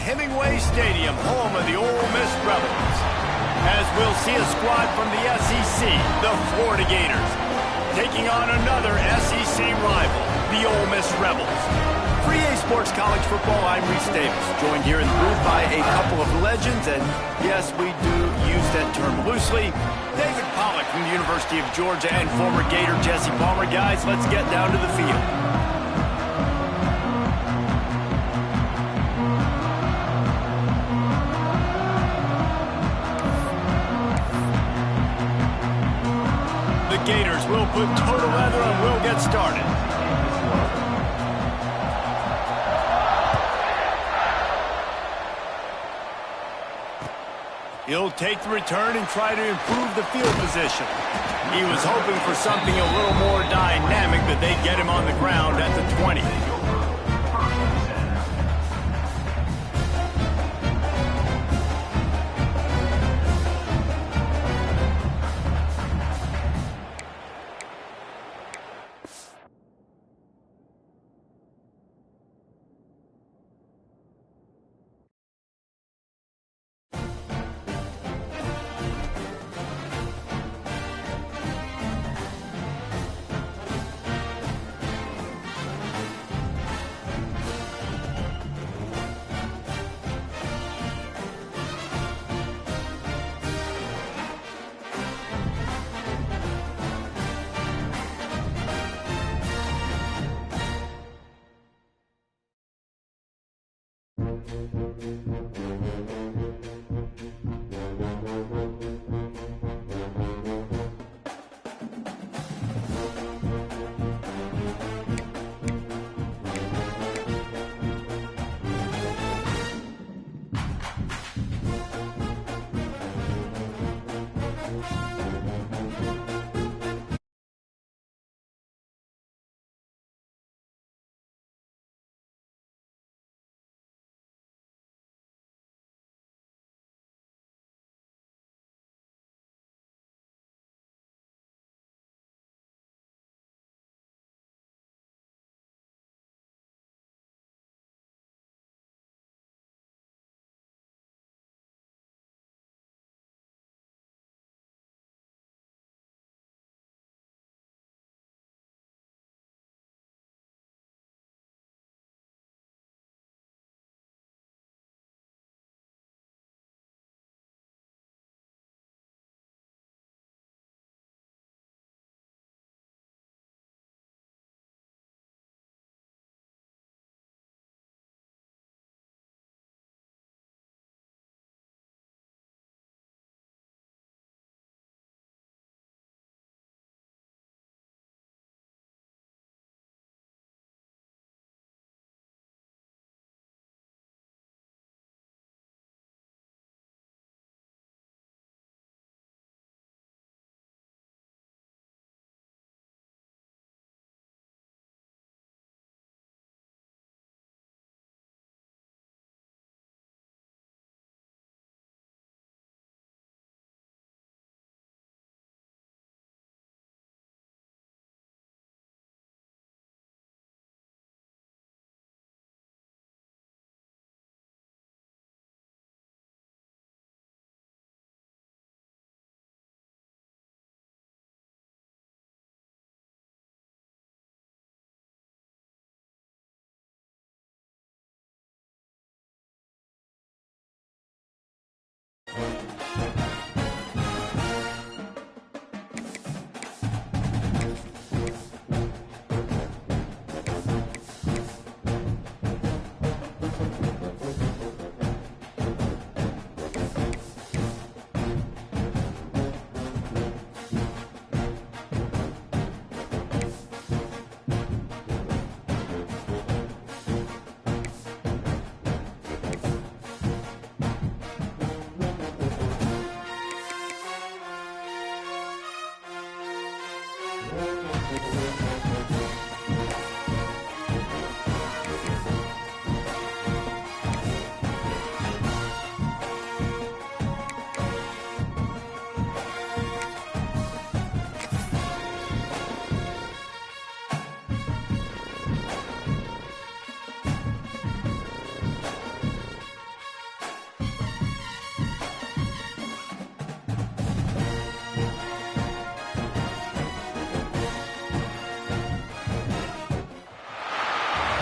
Hemingway Stadium, home of the Ole Miss Rebels. As we'll see a squad from the SEC, the Florida Gators, taking on another SEC rival, the Ole Miss Rebels. For EA Sports College Football, I'm Reese Davis, joined here in the booth by a couple of legends, and yes, we do use that term loosely. David Pollack from the University of Georgia and former Gator Jesse Palmer. Guys, let's get down to the field. The Gators will put total leather and we'll get started. He'll take the return and try to improve the field position. He was hoping for something a little more dynamic, but they get him on the ground at the 20.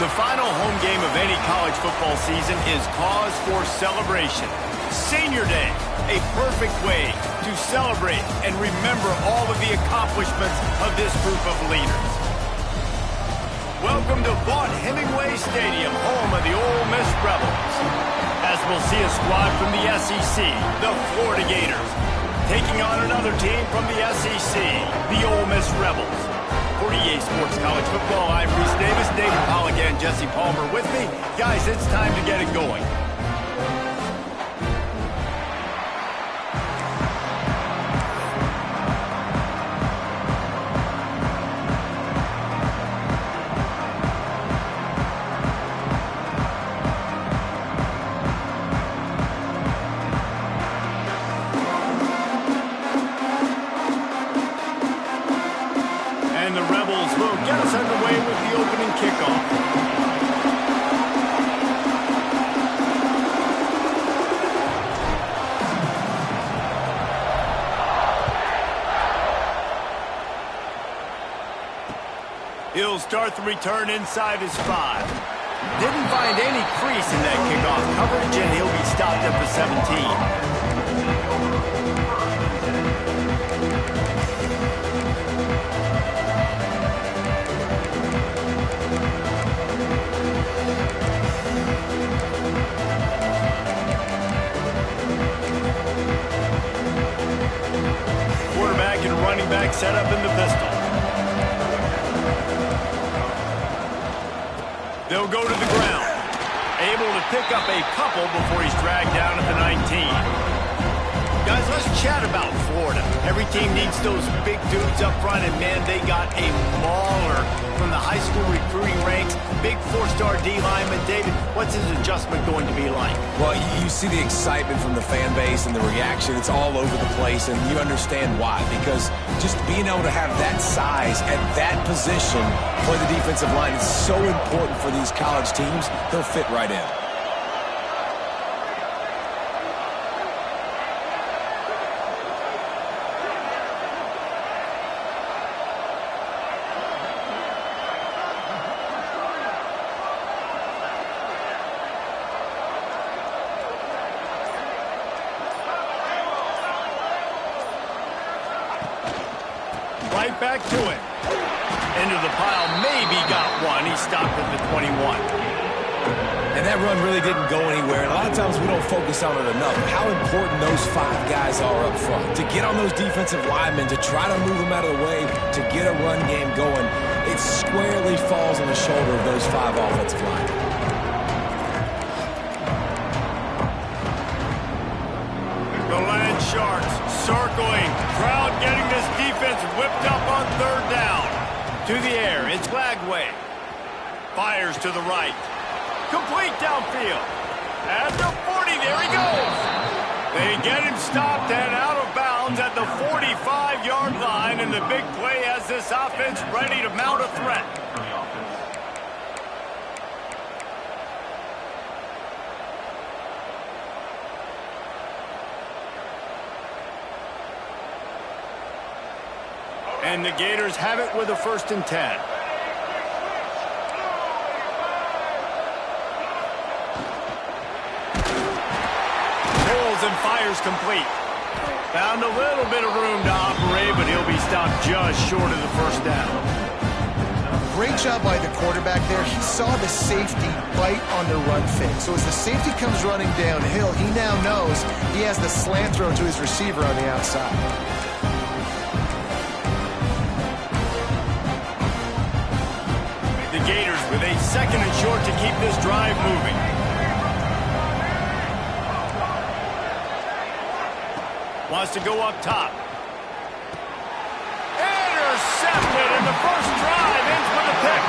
The final home game of any college football season is cause for celebration. Senior Day, a perfect way to celebrate and remember all of the accomplishments of this group of leaders. Welcome to Vaught-Hemingway Stadium, home of the Ole Miss Rebels. As we'll see a squad from the SEC, the Florida Gators, taking on another team from the SEC, the Ole Miss Rebels. For EA Sports College Football, I'm Reese Davis, David Pollack, and Jesse Palmer with me. Guys, it's time to get it going. And the Rebels will get us underway with the opening kickoff. He'll start the return inside his 5. Didn't find any crease in that kickoff coverage, and he'll be stopped at the 17. Running back set up in the pistol. They'll go to the ground. Able to pick up a couple before he's dragged down at the 19. Guys, let's chat about Florida. Every team needs those big dudes up front, and man, they got a mauler from the high school recruiting ranks. Big 4-star D lineman. David, what's his adjustment going to be like? Well, you see the excitement from the fan base and the reaction. It's all over the place, and you understand why. Because just being able to have that size at that position, play the defensive line, is so important for these college teams. He'll fit right in. Right back to it. Into the pile, maybe got one. He stopped at the 21. And that run really didn't go anywhere. And a lot of times we don't focus on it enough. How important those 5 guys are up front. To get on those defensive linemen, to try to move them out of the way, to get a run game going, it squarely falls on the shoulder of those 5 offensive linemen. The Land Sharks circling. Crowd getting this defense whipped up on 3rd down. To the air, it's Glagway. Fires to the right. Complete downfield. At the 40, there he goes. They get him stopped and out of bounds at the 45-yard line, and the big play has this offense ready to mount a threat. And the Gators have it with a 1st and 10. Pulls and fires complete. Found a little bit of room to operate, but he'll be stopped just short of the 1st down. Great job by the quarterback there. He saw the safety bite on the run fake. So as the safety comes running downhill, he now knows he has the slant throw to his receiver on the outside. The Gators with a 2nd and short to keep this drive moving. Wants to go up top. Intercepted, and the first drive ends with a pick.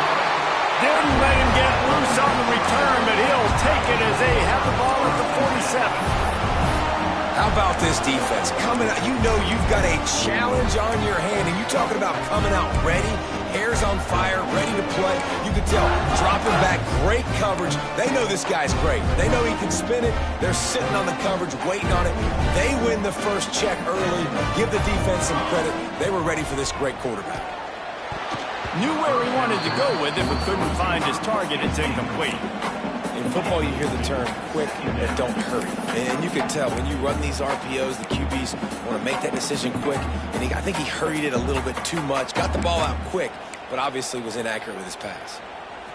Didn't let him get loose on the return, but he'll take it as they have the ball at the 47. How about this defense? Coming out, you know you've got a challenge on your hand, and you're talking about coming out ready, hair's on fire, ready to play. You can tell, dropping back, great coverage. They know this guy's great. They know he can spin it. They're sitting on the coverage, waiting on it. They win the first check early. Give the defense some credit. They were ready for this great quarterback. Knew where he wanted to go with it, but couldn't find his target. It's incomplete. In football, you hear the term quick and don't hurry. And you can tell when you run these RPOs, the QBs want to make that decision quick. And I think he hurried it a little bit too much, got the ball out quick, but obviously was inaccurate with his pass.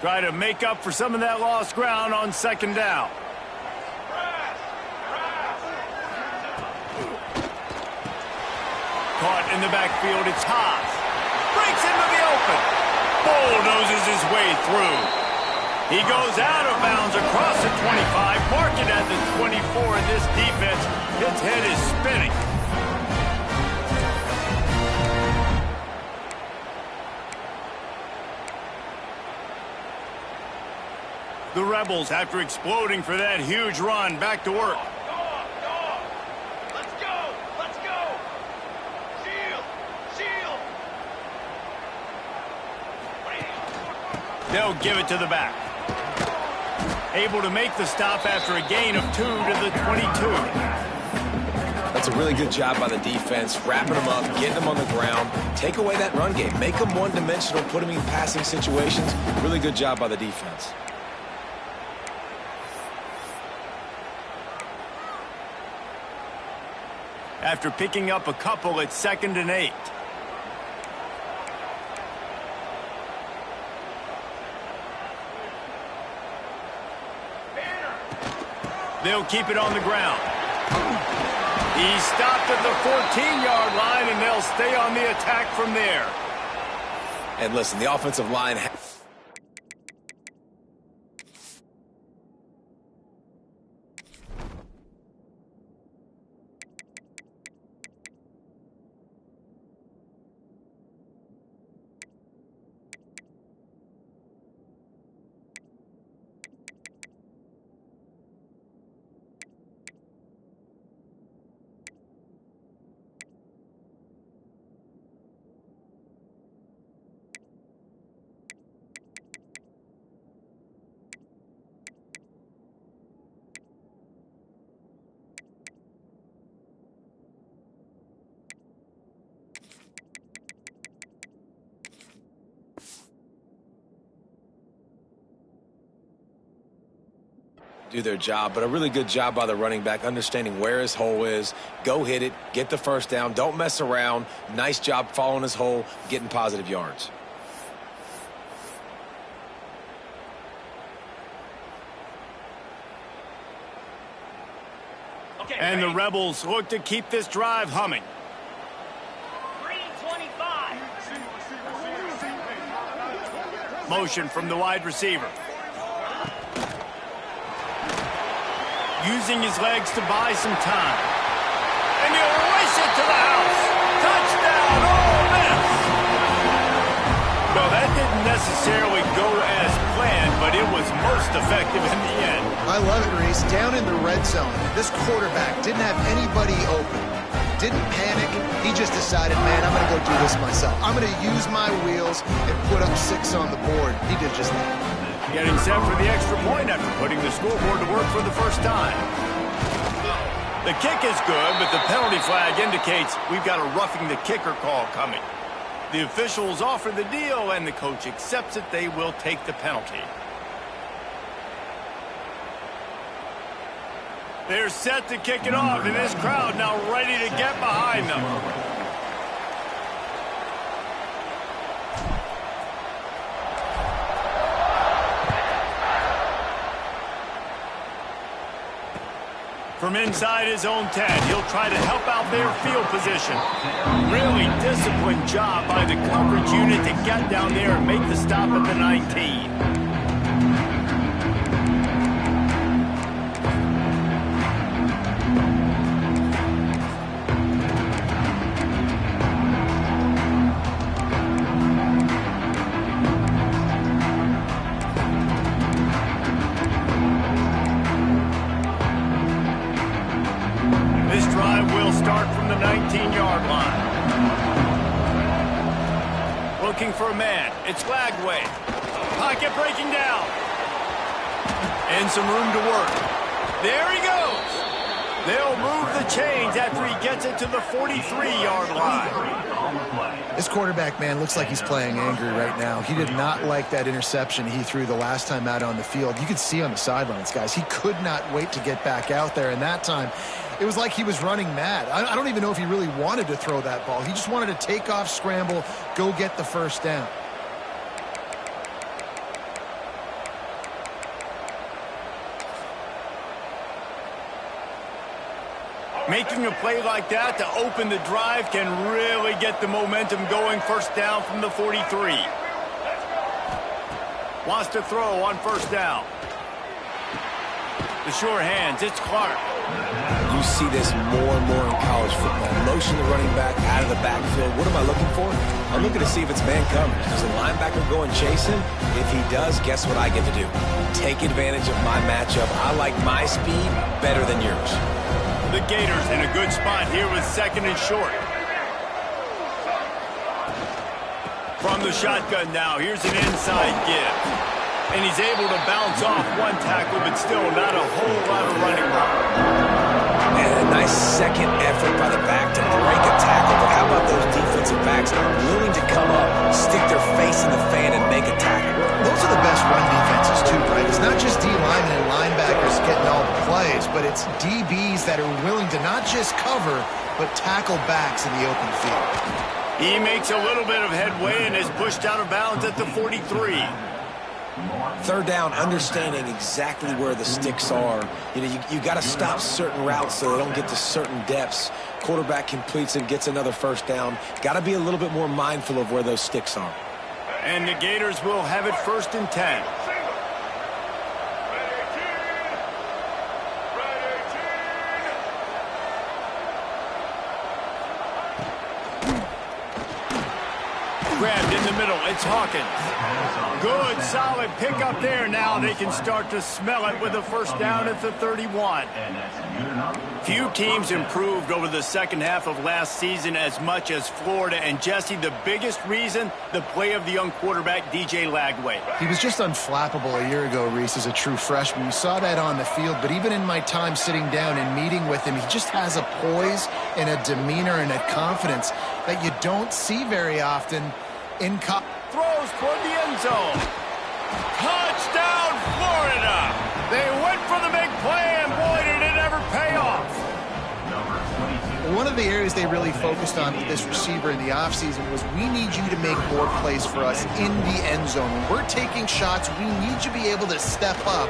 Try to make up for some of that lost ground on second down. Caught in the backfield, it's Haas. Breaks into the open. Bulldozes his way through. He goes out of bounds across the 25, marking at the 24, and this defense, its head is spinning. The Rebels, after exploding for that huge run, back to work. Let's go! Let's go! Shield! Shield! They'll give it to the back. Able to make the stop after a gain of 2 to the 22. That's a really good job by the defense, wrapping them up, getting them on the ground. Take away that run game. Make them one-dimensional, put them in passing situations. Really good job by the defense. After picking up a couple, it's 2nd and 8. They'll keep it on the ground. He stopped at the 14-yard line, and they'll stay on the attack from there. And listen, the offensive line... do their job, but a really good job by the running back, understanding where his hole is. Go hit it, get the first down, don't mess around. Nice job following his hole, getting positive yards. Okay, And the Rebels look to keep this drive humming. 325. Motion from the wide receiver. Using his legs to buy some time. And he'll race it to the house. Touchdown, Ole Miss! Well, that didn't necessarily go as planned, but it was most effective in the end. I love it, Reese. Down in the red zone, this quarterback didn't have anybody open. Didn't panic. He just decided, man, I'm going to go do this myself. I'm going to use my wheels and put up 6 on the board. He did just that. Getting set for the extra point after putting the scoreboard to work for the first time. The kick is good, but the penalty flag indicates we've got a roughing the kicker call coming. The officials offer the deal, and the coach accepts it. They will take the penalty. They're set to kick it off, and this crowd now ready to get behind them. From inside his own 10, he'll try to help out their field position. Really disciplined job by the coverage unit to get down there and make the stop at the 19. This drive will start from the 19-yard line. Looking for a man. It's Lagway. Pocket breaking down. And some room to work. There he goes. They'll move the chains after he gets it to the 43-yard line. This quarterback, man, looks like he's playing angry right now. He did not like that interception he threw the last time out on the field. You could see on the sidelines, guys, he could not wait to get back out there. And that time, it was like he was running mad. I don't even know if he really wanted to throw that ball. He just wanted to take off, scramble, go get the first down. Making a play like that to open the drive can really get the momentum going. First down from the 43. Wants to throw on first down. The sure hands, it's Clark. You see this more and more in college football. Motion the running back out of the backfield. What am I looking for? I'm looking to see if it's man coverage. Does the linebacker go and chase him? If he does, guess what I get to do? Take advantage of my matchup. I like my speed better than yours. The Gators in a good spot here with second and short. From the shotgun now, here's an inside give. And he's able to bounce off one tackle, but still not a whole lot of running room. And a nice second effort by the back to break a tackle. But how about those defensive backs willing to come up, stick their face in the fan, and make a tackle? Those are the best run defenses, too, right? It's not just D linemen and linebackers getting all the plays, but it's DBs that are willing to not just cover, but tackle backs in the open field. He makes a little bit of headway and is pushed out of bounds at the 43. Third down, understanding exactly where the sticks are. You know, you got to stop certain routes so they don't get to certain depths. Quarterback completes and gets another first down. Got to be a little bit more mindful of where those sticks are. And the Gators will have it first and 10. Grabbed in the middle, it's Hawkins. Good, solid pickup there. Now they can start to smell it with a first down at the 31. Few teams improved over the second half of last season as much as Florida. And, Jesse, the biggest reason, the play of the young quarterback, DJ Lagway. He was just unflappable a year ago, Reese, as a true freshman. You saw that on the field, but even in my time sitting down and meeting with him, he just has a poise and a demeanor and a confidence that you don't see very often in college. Throws toward the end zone. Touchdown, Florida! They went for the big play, and boy, did it ever pay off. One of the areas they really focused on with this receiver in the offseason was we need you to make more plays for us in the end zone. When we're taking shots, we need you to be able to step up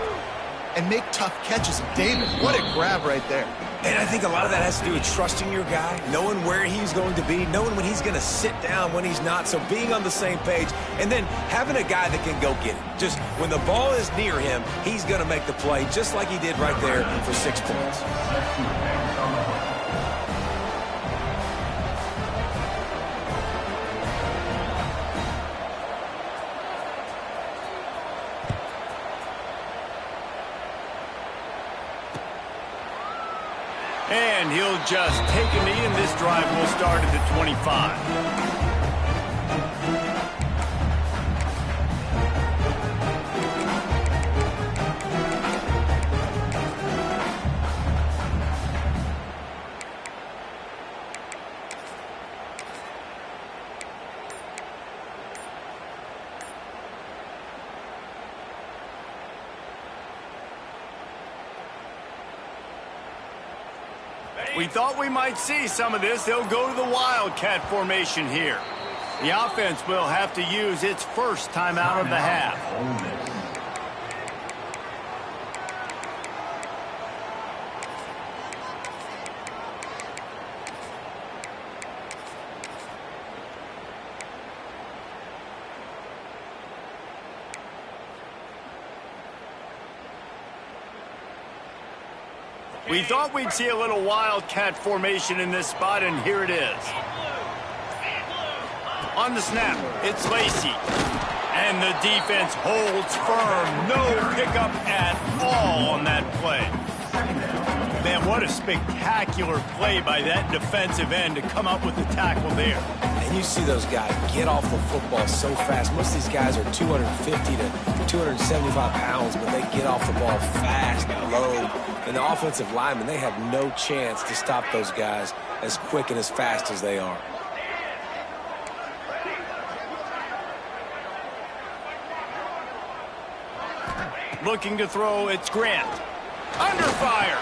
and make tough catches. David, what a grab right there. And I think a lot of that has to do with trusting your guy, knowing where he's going to be, knowing when he's going to sit down, when he's not. So being on the same page, and then having a guy that can go get it. Just when the ball is near him, he's going to make the play, just like he did right there for 6 points. And he'll just take a knee, and this drive will start at the 25. We thought we might see some of this. They'll go to the Wildcat formation here. The offense will have to use its first timeout of the half. We thought we'd see a little Wildcat formation in this spot, and here it is. On the snap, it's Lacey. And the defense holds firm. No pickup at all on that play. Man, what a spectacular play by that defensive end to come up with the tackle there. And you see those guys get off the football so fast. Most of these guys are 250 to 275 pounds, but they get off the ball fast, low, And the offensive linemen, they have no chance to stop those guys as quick and as fast as they are. Looking to throw, it's Grant. Under fire.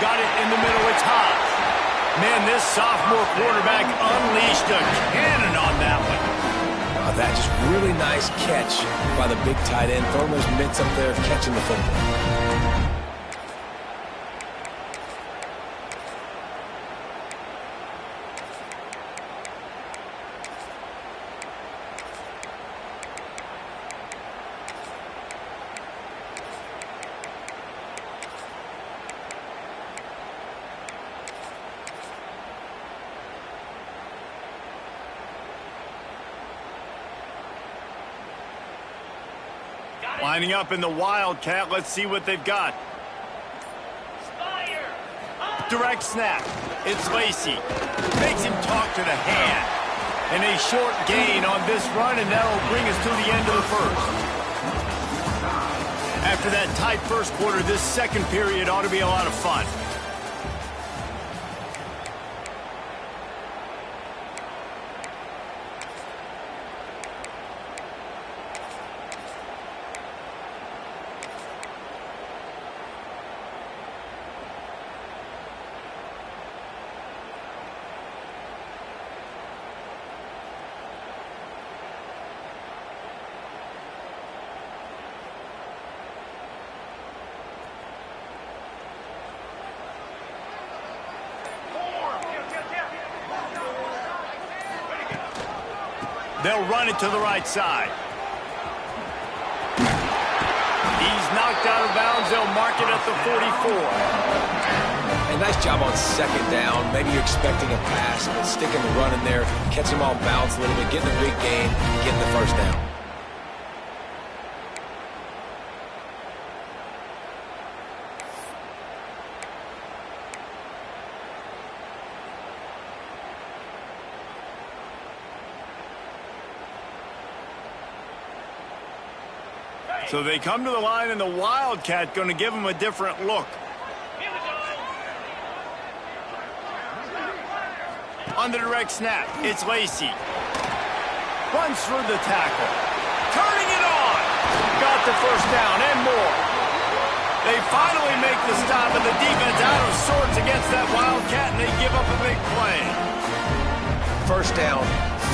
Got it in the middle, it's Haas. Man, this sophomore quarterback unleashed a cannon on that one. Oh, that just really nice catch by the big tight end. Throwing those mitts up there, catching the football. Lining up in the Wildcat. Let's see what they've got. Direct snap. It's Lacey. Makes him talk to the hand. And a short gain on this run, and that'll bring us to the end of the first. After that tight first quarter, this second period ought to be a lot of fun. They'll run it to the right side. He's knocked out of bounds. They'll mark it at the 44. A nice job on second down. Maybe you're expecting a pass, but sticking the run in there, catching them on bounce a little bit, getting a big gain, getting the first down. So they come to the line, and the Wildcat going to give them a different look. On the direct snap, it's Lacey. Runs through the tackle. Turning it on. Got the first down and more. They finally make the stop, and the defense out of sorts against that Wildcat, and they give up a big play. First down,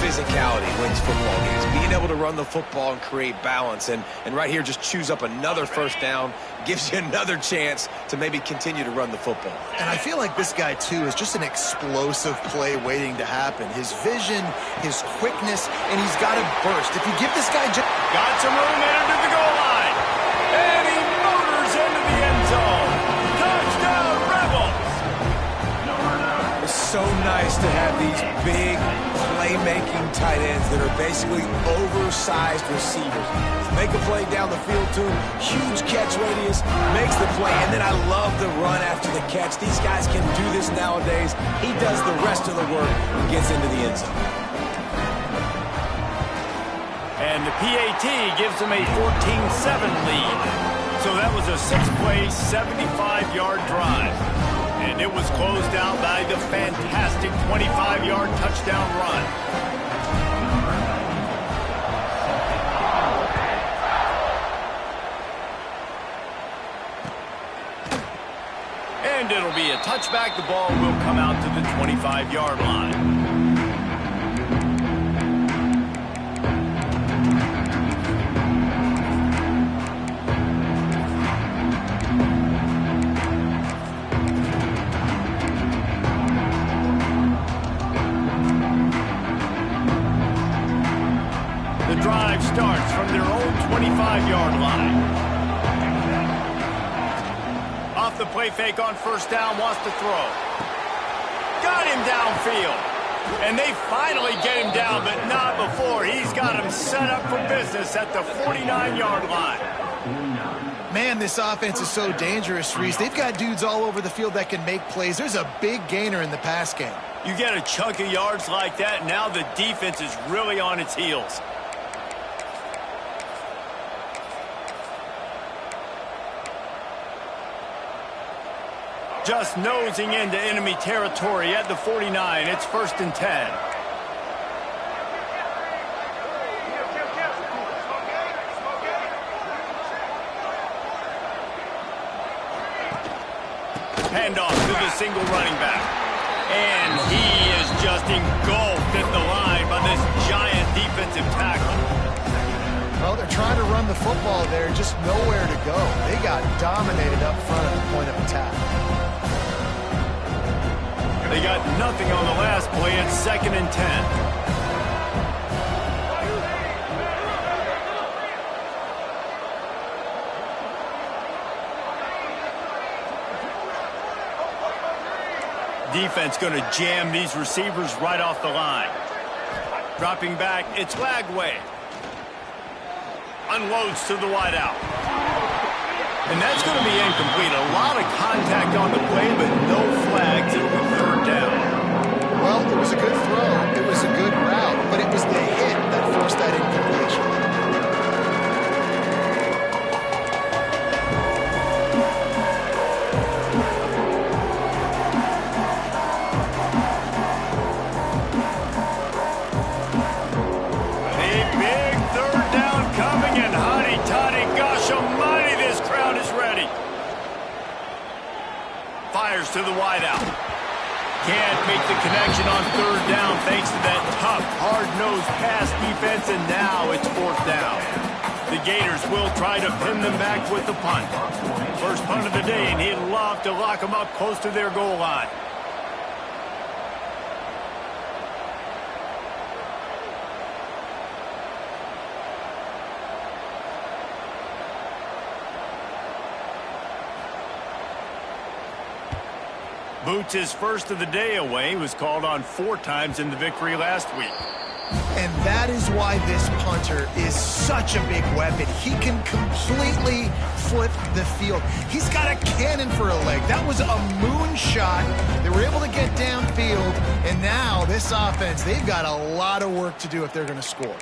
physicality wins football games. Being able to run the football and create balance. And right here, just choose up another first down, gives you another chance to maybe continue to run the football. And I feel like this guy, too, is just an explosive play waiting to happen. His vision, his quickness, and he's got to burst. If you give this guy just... Got some room into the goal line. And he motors into the end zone. Touchdown, Rebels! It's so nice to have these big playmaking tight ends that are basically oversized receivers. Make a play down the field to him, huge catch radius, makes the play, and then I love the run after the catch. These guys can do this nowadays. He does the rest of the work and gets into the end zone. And the PAT gives them a 14-7 lead. So that was a 6-play, 75-yard drive. And it was closed out by the fantastic 25-yard touchdown run. And it'll be a touchback. The ball will come out to the 25-yard line. Starts from their own 25-yard line. Off the play fake on first down, wants to throw. Got him downfield. And they finally get him down, but not before. He's got him set up for business at the 49-yard line. Man, this offense is so dangerous, Reese. They've got dudes all over the field that can make plays. There's a big gainer in the pass game. You get a chunk of yards like that, now the defense is really on its heels. just nosing into enemy territory at the 49. It's 1st and 10. Handoff to the single running back. And he is just engulfed at the line by this giant defensive tackle. Well, they're trying to run the football there, just nowhere to go. They got dominated up front at the point of attack. They got nothing on the last play. It's 2nd and 10. Defense going to jam these receivers right off the line. Dropping back, it's Lagway. Unloads to the wideout. And that's going to be incomplete. A lot of contact on the play, but no flags. It'll be 3rd down. Well, it was a good throw. It was a good route, but it was the hit that forced that incompletion. Fires to the wideout. Can't make the connection on 3rd down thanks to that tough, hard-nosed pass defense, and now it's 4th down. The Gators will try to pin them back with the punt. First punt of the day, and he'd love to lock them up close to their goal line. Boots' first of the day away was called on 4 times in the victory last week. And that is why this punter is such a big weapon. He can completely flip the field. He's got a cannon for a leg. That was a moonshot. They were able to get downfield, and now this offense, they've got a lot of work to do if they're going to score.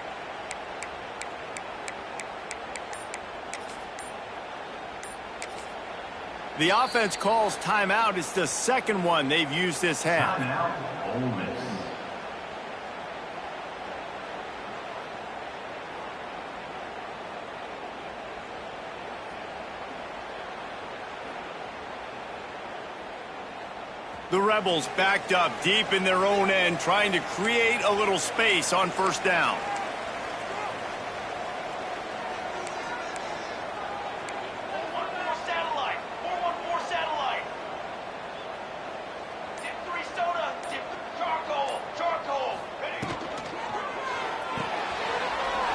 The offense calls timeout. It's the 2nd one they've used this half. The Rebels backed up deep in their own end, trying to create a little space on 1st down.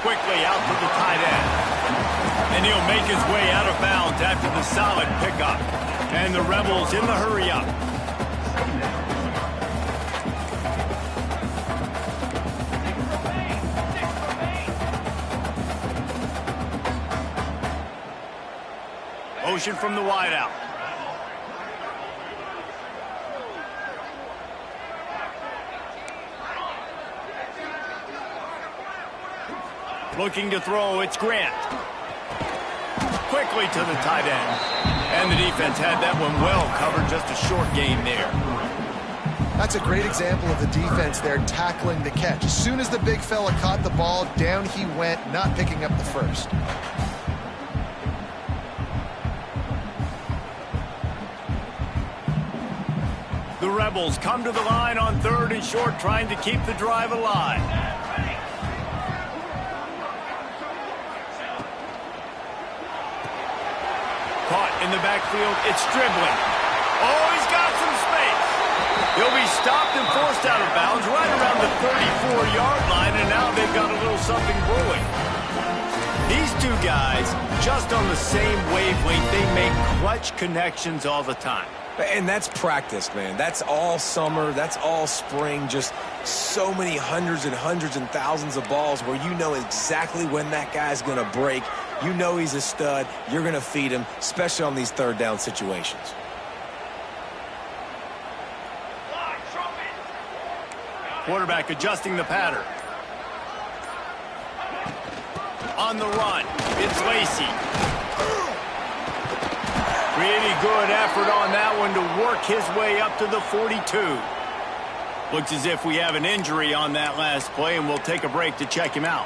Quickly out to the tight end. And he'll make his way out of bounds after the solid pickup. And the Rebels in the hurry-up. Motion from the wideout. Looking to throw, it's Grant. Quickly to the tight end. And the defense had that one well covered, just a short gain there. That's a great example of the defense there tackling the catch. As soon as the big fella caught the ball, down he went, not picking up the first. The Rebels come to the line on 3rd and short, trying to keep the drive alive. Caught in the backfield, it's dribbling. Oh, he's got some space. He'll be stopped and forced out of bounds right around the 34-yard line, and now they've got a little something brewing. These two guys, just on the same wavelength, they make clutch connections all the time. And that's practice, man. That's all summer. That's all spring. Just so many hundreds and hundreds and thousands of balls where you know exactly when that guy's going to break. You know he's a stud. You're going to feed him, especially on these 3rd down situations. Quarterback adjusting the pattern. On the run, it's Lacey. Pretty good effort on that one to work his way up to the 42. Looks as if we have an injury on that last play, and we'll take a break to check him out.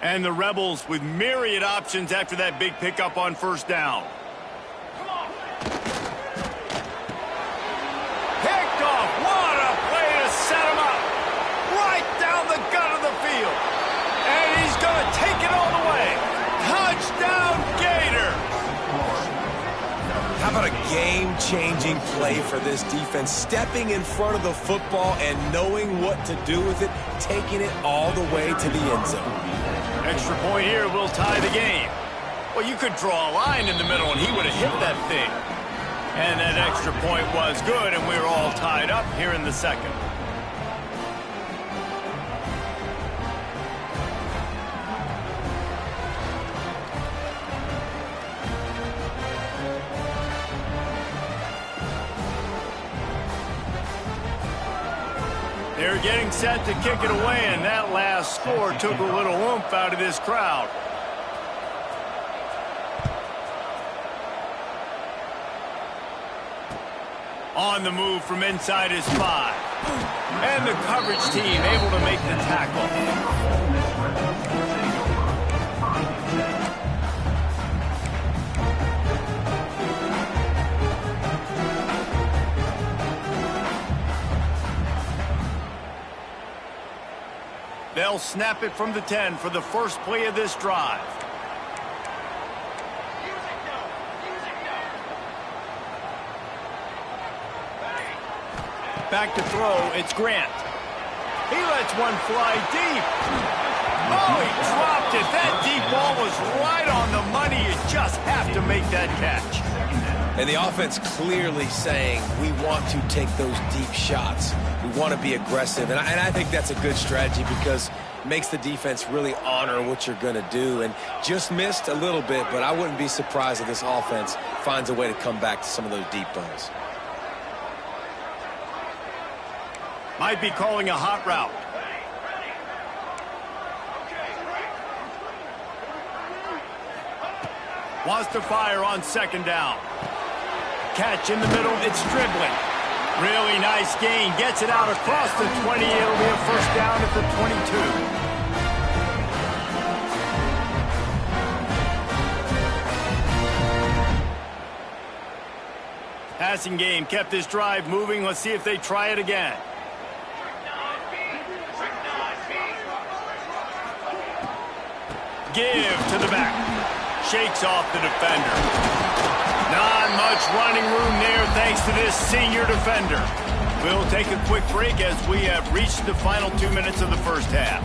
And the Rebels with myriad options after that big pickup on first down. Picked off. What a play to set him up. Right down the gut of the field. And he's going to take it all the way. Touchdown, Gator. How about a game-changing play for this defense? Stepping in front of the football and knowing what to do with it, taking it all the way to the end zone. Extra point here will tie the game. Well, you could draw a line in the middle, and he would have hit that thing. And that extra point was good, and we're all tied up here in the second. They're getting set to kick it away, and that last score took a little oomph out of this crowd. On the move from inside his 5. And the coverage team able to make the tackle. They'll snap it from the 10 for the first play of this drive. Back to throw, it's Grant. He lets one fly deep. Oh, he dropped it. That deep ball was right on the money. You just have to make that catch. And the offense clearly saying, we want to take those deep shots. We want to be aggressive. And I think that's a good strategy because it makes the defense really honor what you're going to do. And just missed a little bit, but I wouldn't be surprised if this offense finds a way to come back to some of those deep balls. Might be calling a hot route. Wants to fire on second down. Catch in the middle, it's dribbling. Really nice gain, gets it out across the 20. It'll be a first down at the 22. Passing game kept this drive moving. Let's see if they try it again. Give to the back. Shakes off the defender. Not much running room there thanks to this senior defender. We'll take a quick break as we have reached the final 2 minutes of the first half.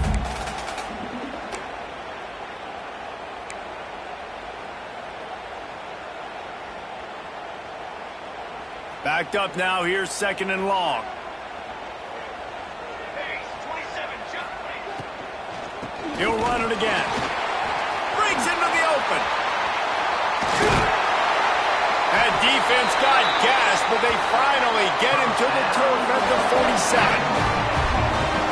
Backed up now, here's second and long. He'll run it again. Brings into the open. That defense got gas, but they finally get him to the turf at the 47.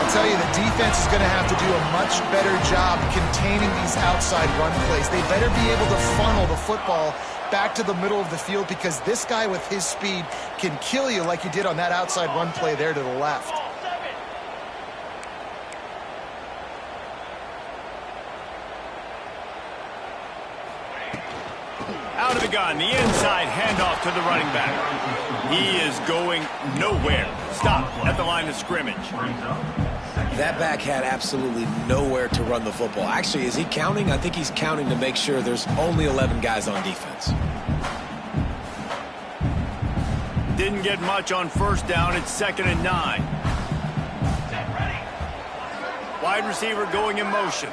I'll tell you, the defense is going to have to do a much better job containing these outside run plays. They better be able to funnel the football back to the middle of the field because this guy with his speed can kill you like he did on that outside run play there to the left. Out of the gun, the inside handoff to the running back. He is going nowhere. Stop at the line of scrimmage. That back had absolutely nowhere to run the football. Actually, is he counting? I think he's counting to make sure there's only 11 guys on defense. Didn't get much on first down. It's 2nd and 9. Wide receiver going in motion.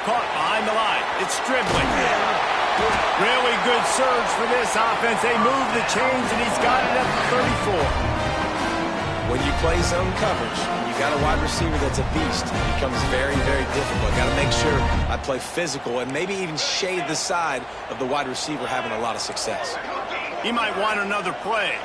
Caught behind the line. It's Stribling. Really good surge for this offense. They move the chains, and he's got it at the 34. When you play zone coverage, you got a wide receiver that's a beast. It becomes very, very difficult. Got to make sure I play physical and maybe even shade the side of the wide receiver having a lot of success. He might want another play.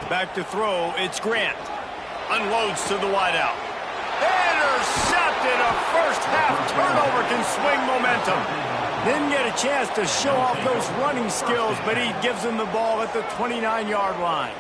Back to throw, it's Grant. Unloads to the wideout. Intercepted! A first-half turnover can swing momentum. Didn't get a chance to show off those running skills, but he gives him the ball at the 29-yard line.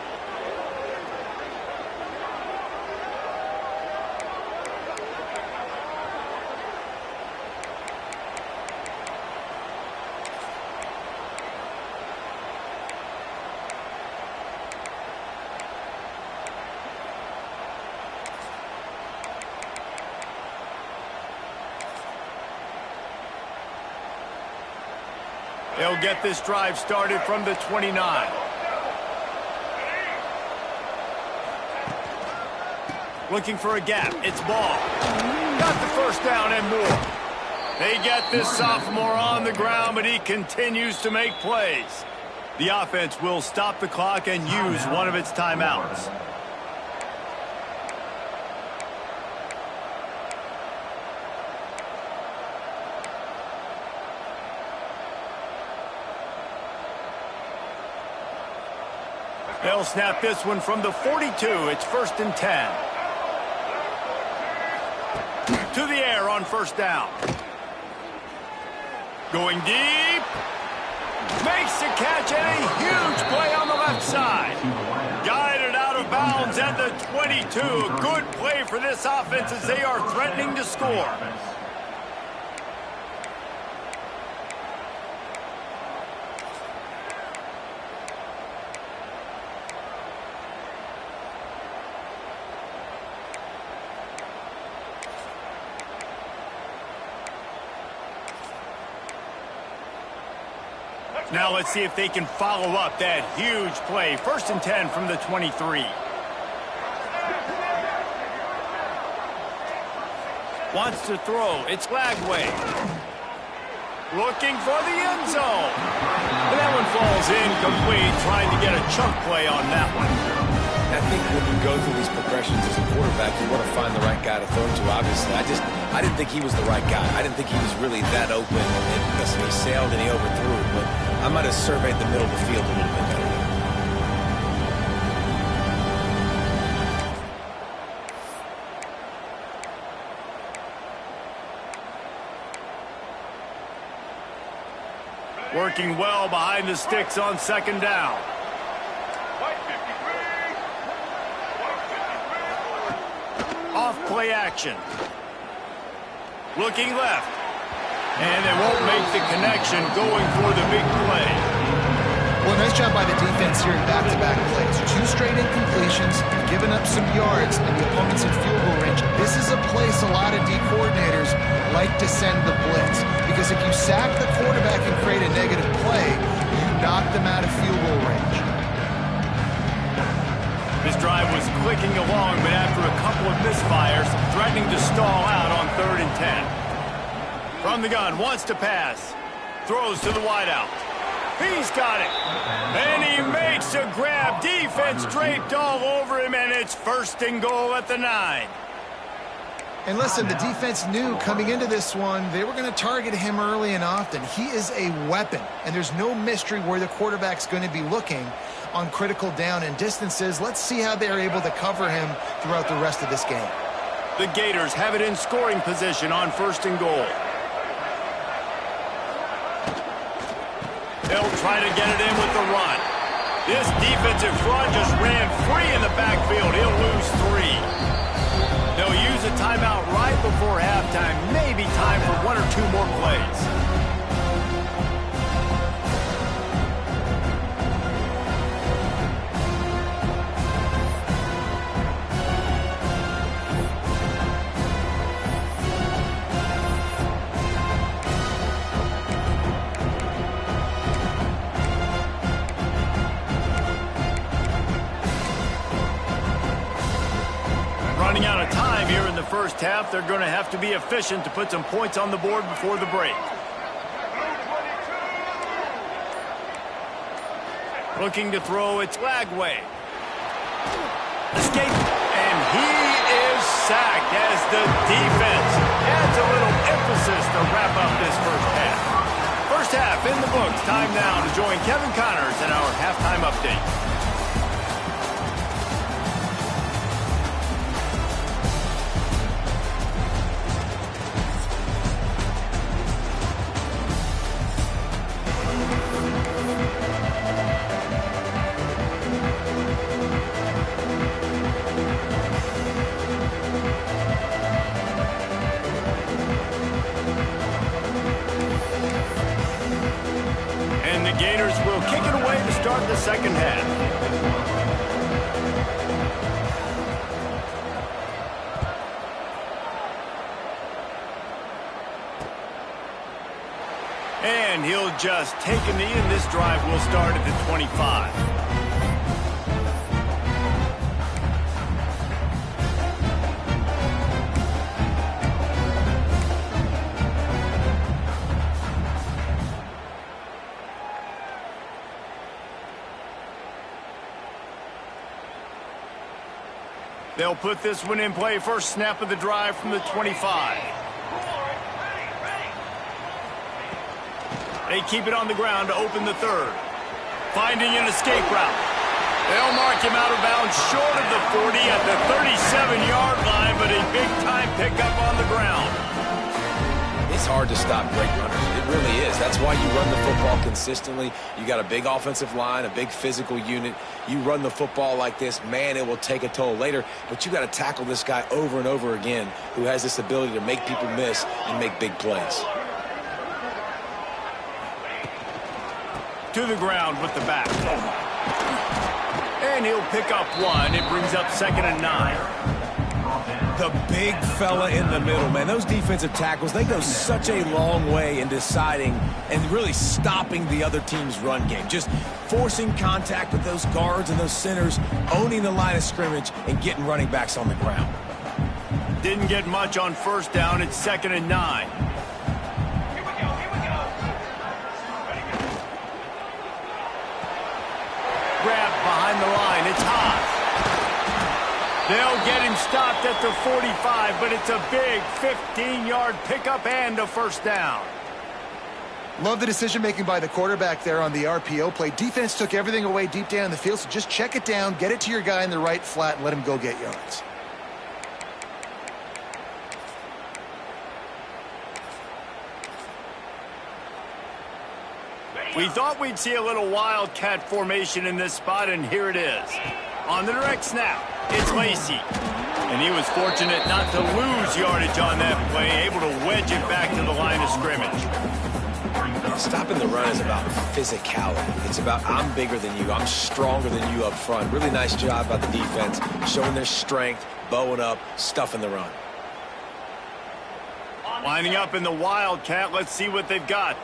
They'll get this drive started from the 29. Looking for a gap. It's Ball. Got the first down and more. They get this sophomore on the ground, but he continues to make plays. The offense will stop the clock and use one of its timeouts. They'll snap this one from the 42. It's 1st and 10. To the air on first down. Going deep. Makes the catch and a huge play on the left side. Guided out of bounds at the 22. A good play for this offense as they are threatening to score. Now let's see if they can follow up that huge play. 1st and 10 from the 23. Wants to throw. It's Lagway. Looking for the end zone. And that one falls incomplete, trying to get a chunk play on that one. I think when you go through these progressions as a quarterback, you want to find the right guy to throw to, obviously. I didn't think he was the right guy. I didn't think he was really that open. And listen, he sailed and he overthrew it, but I might have surveyed the middle of the field a little bit better. Working well behind the sticks on 2nd down. Off play action. Looking left. And they won't make the connection going for the big play. Well, nice job by the defense here in back-to-back plays. 2 straight incompletions, giving up some yards, and the opponent's in field goal range. This is a place a lot of D coordinators like to send the blitz. Because if you sack the quarterback and create a negative play, you knock them out of field goal range. This drive was clicking along, but after a couple of misfires, threatening to stall out on 3rd and 10. From the gun, wants to pass. Throws to the wideout. He's got it. And he makes a grab. Defense draped all over him, and it's 1st and goal at the 9. And listen, the defense knew coming into this one, they were going to target him early and often. He is a weapon, and there's no mystery where the quarterback's going to be looking on critical down and distances. Let's see how they're able to cover him throughout the rest of this game. The Gators have it in scoring position on 1st and goal. They'll try to get it in with the run. This defensive front just ran free in the backfield. He'll lose 3. They'll use a timeout right before halftime. Maybe time for 1 or 2 more plays. Running out of time here in the first half. They're going to have to be efficient to put some points on the board before the break. Looking to throw, it's Lagway. Escape, and he is sacked as the defense adds a little emphasis to wrap up this first half. First half in the books. Time now to join Kevin Connors in our halftime update. Gators will kick it away to start the second half. And he'll just take a knee, and this drive will start at the 25. They'll put this one in play. First snap of the drive from the 25. They keep it on the ground to open the third. Finding an escape route. They'll mark him out of bounds short of the 40 at the 37-yard line, but a big-time pickup on the ground. It's hard to stop great runners. It really is. That's why you run the football consistently. You got a big offensive line, a big physical unit. You run the football like this, man, it will take a toll later. But you got to tackle this guy over and over again who has this ability to make people miss and make big plays. To the ground with the back. And he'll pick up 1. It brings up 2nd and 9. The big fella in the middle, man. Those defensive tackles, they go such a long way in deciding and really stopping the other team's run game. Just forcing contact with those guards and those centers, owning the line of scrimmage, and getting running backs on the ground. Didn't get much on first down. It's 2nd and 9. Grab behind the line. It's hot. They'll get him stopped at the 45, but it's a big 15-yard pickup and a first down. Love the decision-making by the quarterback there on the RPO play. Defense took everything away deep down the field, so just check it down, get it to your guy in the right flat, and let him go get yards. We thought we'd see a little wildcat formation in this spot, and here it is. On the direct snap, it's Lacey. And he was fortunate not to lose yardage on that play, able to wedge it back to the line of scrimmage. Stopping the run is about physicality. It's about I'm bigger than you, I'm stronger than you up front. Really nice job by the defense, showing their strength, bowing up, stuffing the run. Lining up in the wildcat, let's see what they've got.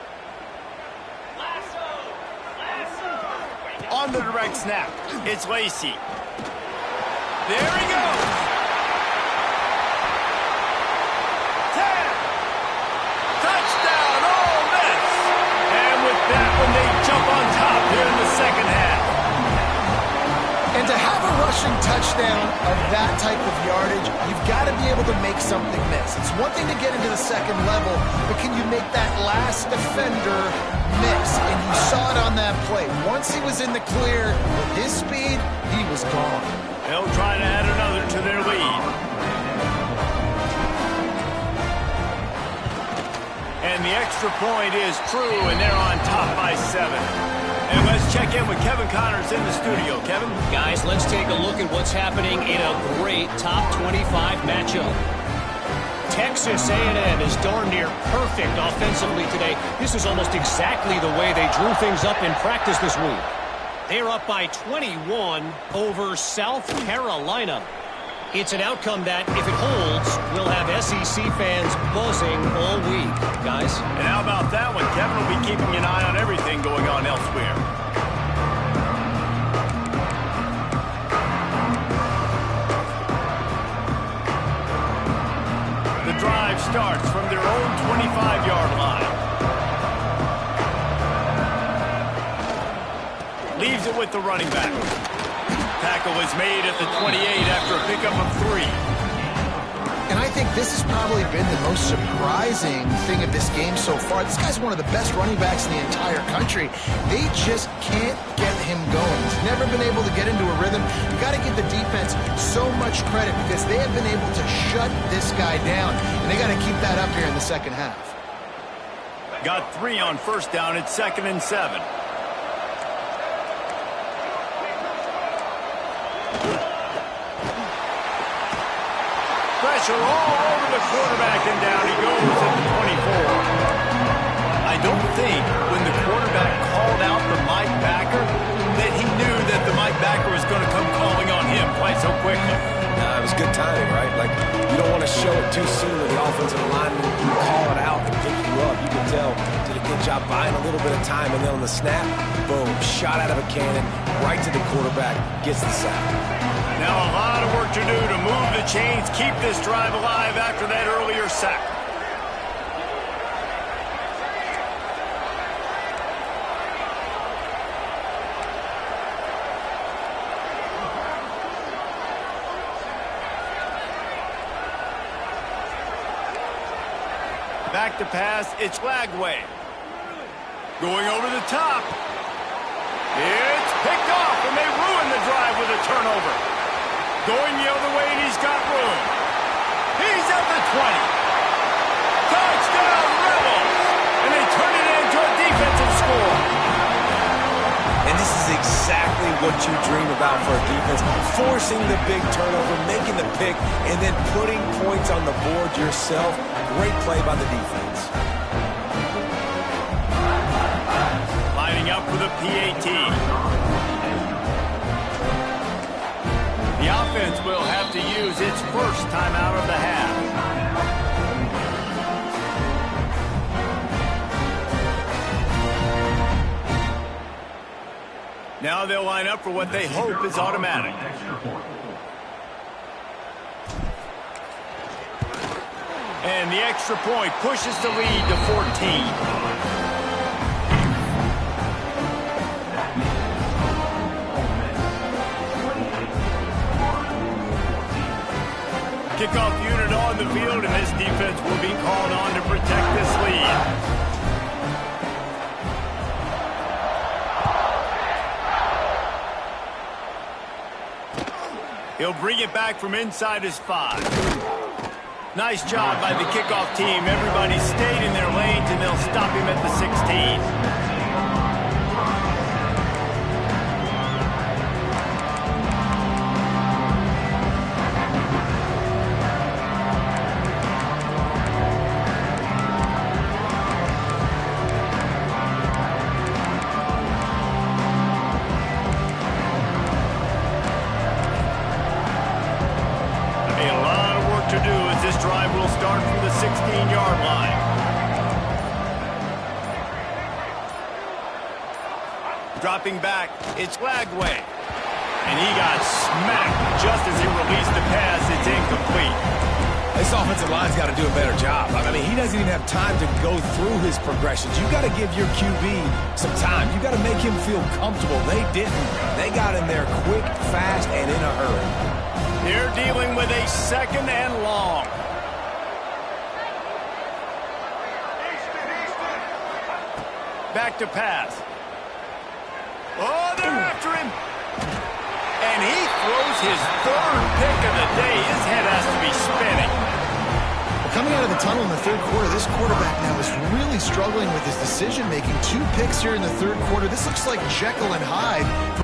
On the direct snap, it's Lacey. There he goes. 10. Touchdown, Ole Miss. And with that one, they jump on top here in the second half. And to have a rushing touchdown of that type of yardage, you've got to be able to make something miss. It's one thing to get into the second level, but can you make that last defender miss? And you saw it on that play. Once he was in the clear with his speed, he was gone. They'll try to add another to their lead. And the extra point is true, and they're on top by 7. And let's check in with Kevin Connors in the studio. Kevin? Guys, let's take a look at what's happening in a great top 25 matchup. Texas A&M is darn near perfect offensively today. This is almost exactly the way they drew things up in practice this week. They're up by 21 over South Carolina. It's an outcome that, if it holds, will have SEC fans buzzing all week. Guys? And how about that one? Kevin will be keeping an eye on everything going on elsewhere. The drive starts from their own 25-yard line. Leaves it with the running back. Tackle is made at the 28 after a pickup of 3. And I think this has probably been the most surprising thing of this game so far. This guy's one of the best running backs in the entire country. They just can't get him going. He's never been able to get into a rhythm. You got to give the defense so much credit because they have been able to shut this guy down. And they got to keep that up here in the second half. Got 3 on first down. It's 2nd and 7. Pressure all over the quarterback, and down he goes at the 24. I don't think when the quarterback called out the Mike backer that he knew that the Mike backer was going to come calling on him quite so quickly. It was good timing, right? Like, you don't want to show it too soon to the offensive lineman. You call it out and pick you up. You can tell, did a good job buying a little bit of time, and then on the snap, boom, shot out of a cannon, right to the quarterback, gets the sack. Now a lot of work to do to move the chains, keep this drive alive after that earlier sack. Back to pass, it's Lagway. Going over the top. It's picked off, and they ruin the drive with a turnover. Going the other way, and he's got room. He's at the 20. Touchdown, Rebels! And they turn it into a defensive score. And this is exactly what you dream about for a defense. Forcing the big turnover, making the pick, and then putting points on the board yourself. Great play by the defense. Lining up for the PAT. The offense will have to use its first timeout of the half. Now they'll line up for what they hope is automatic. And the extra point pushes the lead to 14. Kickoff unit on the field, and this defense will be called on to protect this lead. He'll bring it back from inside his 5. Nice job by the kickoff team. Everybody stayed in their lanes, and they'll stop him at the 16. Dropping back, it's Lagway. And he got smacked just as he released the pass. It's incomplete. This offensive line's got to do a better job. I mean, he doesn't even have time to go through his progressions. You got to give your QB some time. You got to make him feel comfortable. They didn't. They got in there quick, fast, and in a hurry. They're dealing with a 2nd and long. Back to pass. Oh, they're after him. And he throws his 3rd pick of the day. His head has to be spinning. Well, Coming out of the tunnel in the third quarter, this quarterback now is really struggling with his decision-making. 2 picks here in the third quarter. This looks like Jekyll and Hyde.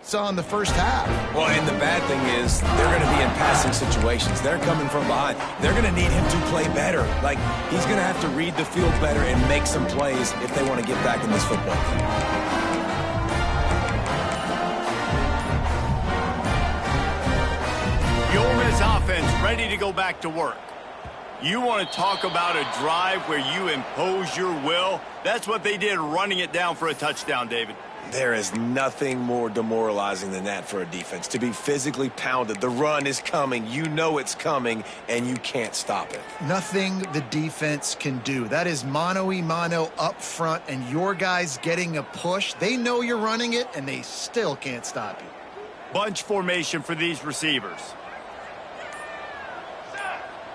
Saw in the first half. Well, and the bad thing is they're going to be in passing situations. They're coming from behind. They're going to need him to play better. Like, he's going to have to read the field better and make some plays if they want to get back in this football game. The Ole Miss offense ready to go back to work. You want to talk about a drive where you impose your will? That's what they did, running it down for a touchdown, David. There is nothing more demoralizing than that for a defense, to be physically pounded. The run is coming. You know it's coming, and you can't stop it. Nothing the defense can do. That is mano-a-mano up front, and your guys getting a push. They know you're running it, and they still can't stop you. Bunch formation for these receivers.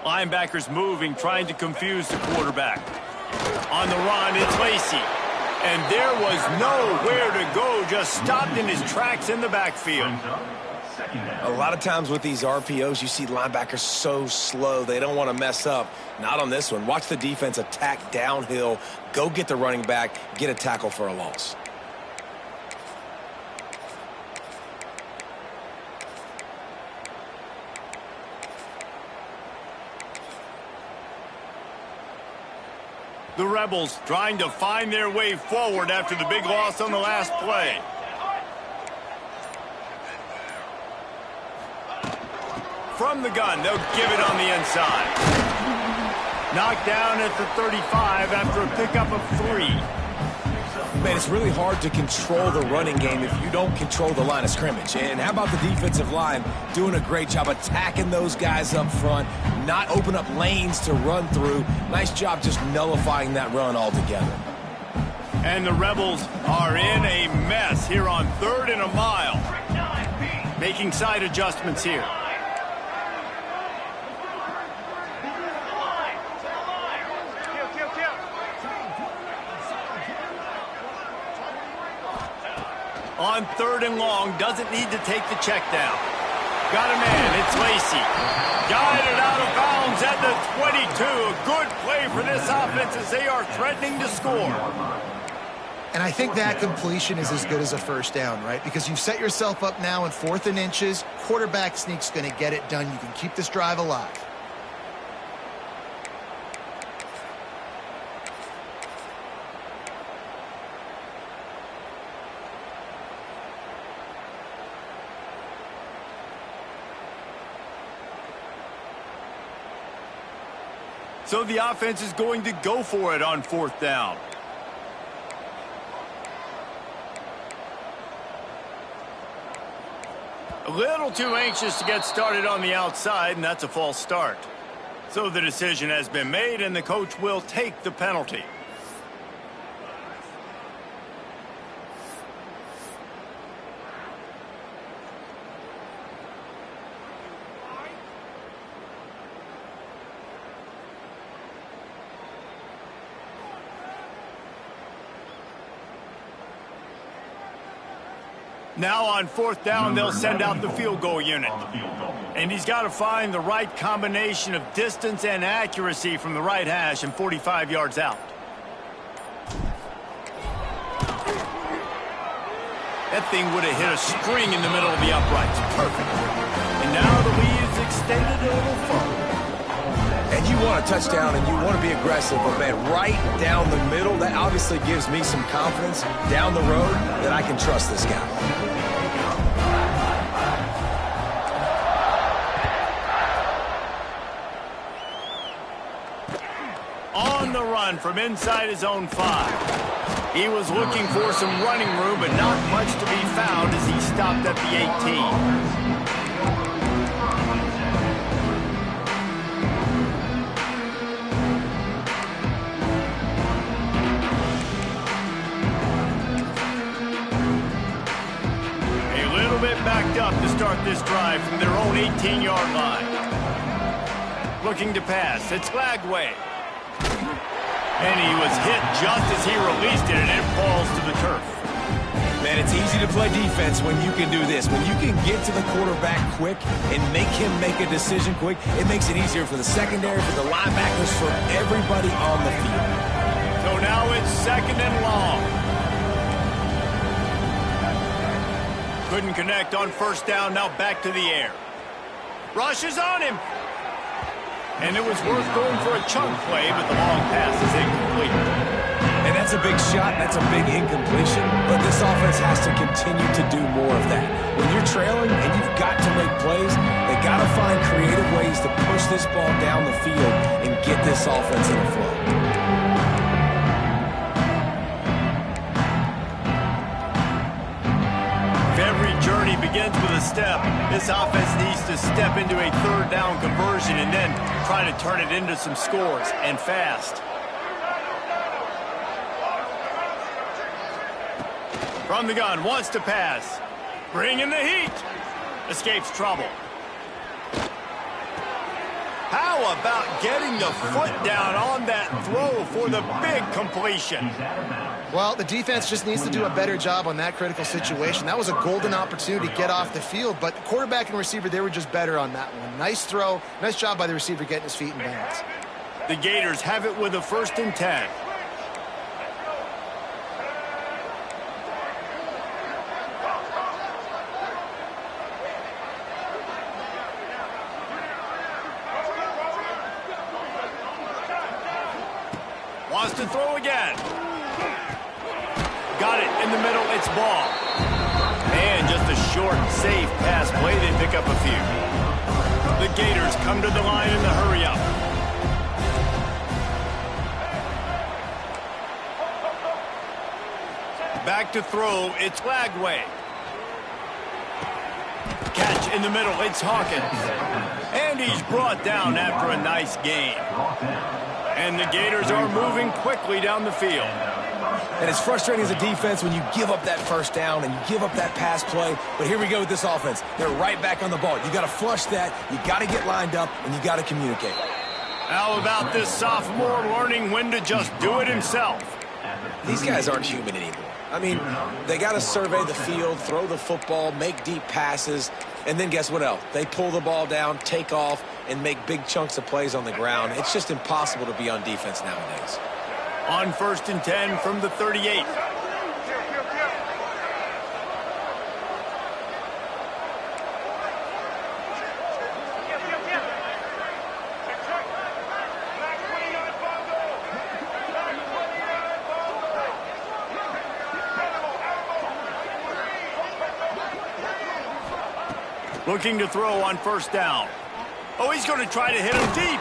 Linebackers moving, trying to confuse the quarterback. On the run, it's Lacey. And there was nowhere to go, just stopped in his tracks in the backfield. A lot of times with these RPOs, you see linebackers so slow, they don't want to mess up. Not on this one. Watch the defense attack downhill, go get the running back, get a tackle for a loss. The Rebels trying to find their way forward after the big loss on the last play. From the gun, they'll give it on the inside. Knocked down at the 35 after a pickup of 3. Man, it's really hard to control the running game if you don't control the line of scrimmage. And how about the defensive line doing a great job attacking those guys up front, not open up lanes to run through. Nice job just nullifying that run altogether. And the Rebels are in a mess here on 3rd and a mile. Making side adjustments here. On 3rd and long, doesn't need to take the check down. Got a man, it's Lacey. Guided out of bounds at the 22. A good play for this offense as they are threatening to score. And I think that completion is as good as a first down, right? Because you've set yourself up now in 4th and inches. Quarterback sneak's going to get it done. You can keep this drive alive. So the offense is going to go for it on 4th down. A little too anxious to get started on the outside, and that's a false start. So the decision has been made, and the coach will take the penalty. Now on 4th down, they'll send out the field goal unit. And he's got to find the right combination of distance and accuracy from the right hash and 45 yards out. That thing would have hit a string in the middle of the uprights. Perfect. And now the lead is extended a little further. And you want a touchdown and you want to be aggressive, but man, right down the middle, that obviously gives me some confidence down the road that I can trust this guy. On the run from inside his own 5. He was looking for some running room, but not much to be found as he stopped at the 18. drive from their own 18-yard line. Looking to pass. It's Lagway. And he was hit just as he released it, and it falls to the turf. Man, it's easy to play defense when you can do this. When you can get to the quarterback quick and make him make a decision quick, it makes it easier for the secondary, for the linebackers, for everybody on the field. So now it's 2nd and long. Couldn't connect on 1st down, now back to the air. Rush is on him. And it was worth going for a chunk play, but the long pass is incomplete. And that's a big shot, that's a big incompletion, but this offense has to continue to do more of that. When you're trailing and you've got to make plays, they got to find creative ways to push this ball down the field and get this offense in a flow. Every journey begins with a step. This offense needs to step into a 3rd down conversion and then try to turn it into some scores, and fast. From the gun, wants to pass. Bringing the heat. Escapes trouble. How about getting the foot down on that throw for the big completion? Well, the defense just needs to do a better job on that critical situation. That was a golden opportunity to get off the field, but the quarterback and receiver, they were just better on that one. Nice throw. Nice job by the receiver getting his feet in bounds. The Gators have it with a 1st and 10. Wants to throw again. Got it in the middle. It's ball. And just a short, safe pass play. They pick up a few. The Gators come to the line in the hurry-up. Back to throw. It's Lagway. Catch in the middle. It's Hawkins. And he's brought down after a nice gain. And the Gators are moving quickly down the field. And it's frustrating as a defense when you give up that 1st down and you give up that pass play. But here we go with this offense. They're right back on the ball. You got to flush that. You got to get lined up, and you got to communicate. How about this sophomore learning when to just do it himself? These guys aren't human anymore. I mean, they got to survey the field, throw the football, make deep passes, and then guess what else? They pull the ball down, take off, and make big chunks of plays on the ground. It's just impossible to be on defense nowadays. On 1st and 10 from the 38. Looking to throw on 1st down. Oh, he's going to try to hit him deep.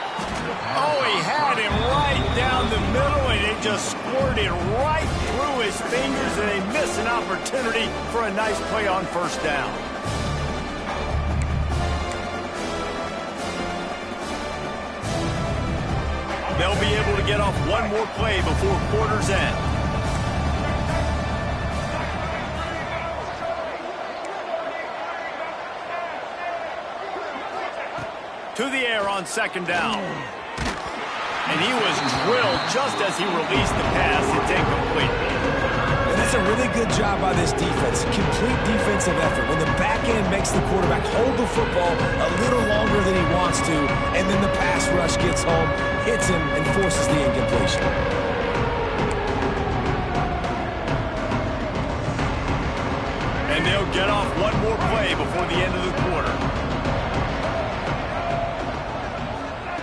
Oh, he had him right down the middle, and it just squirted right through his fingers, and they miss an opportunity for a nice play on 1st down. They'll be able to get off one more play before quarter's end. To the air on 2nd down. And he was drilled just as he released the pass. It's incomplete. And that's a really good job by this defense. Complete defensive effort. When the back end makes the quarterback hold the football a little longer than he wants to, and then the pass rush gets home, hits him, and forces the incompletion. And they'll get off one more play before the end of the quarter.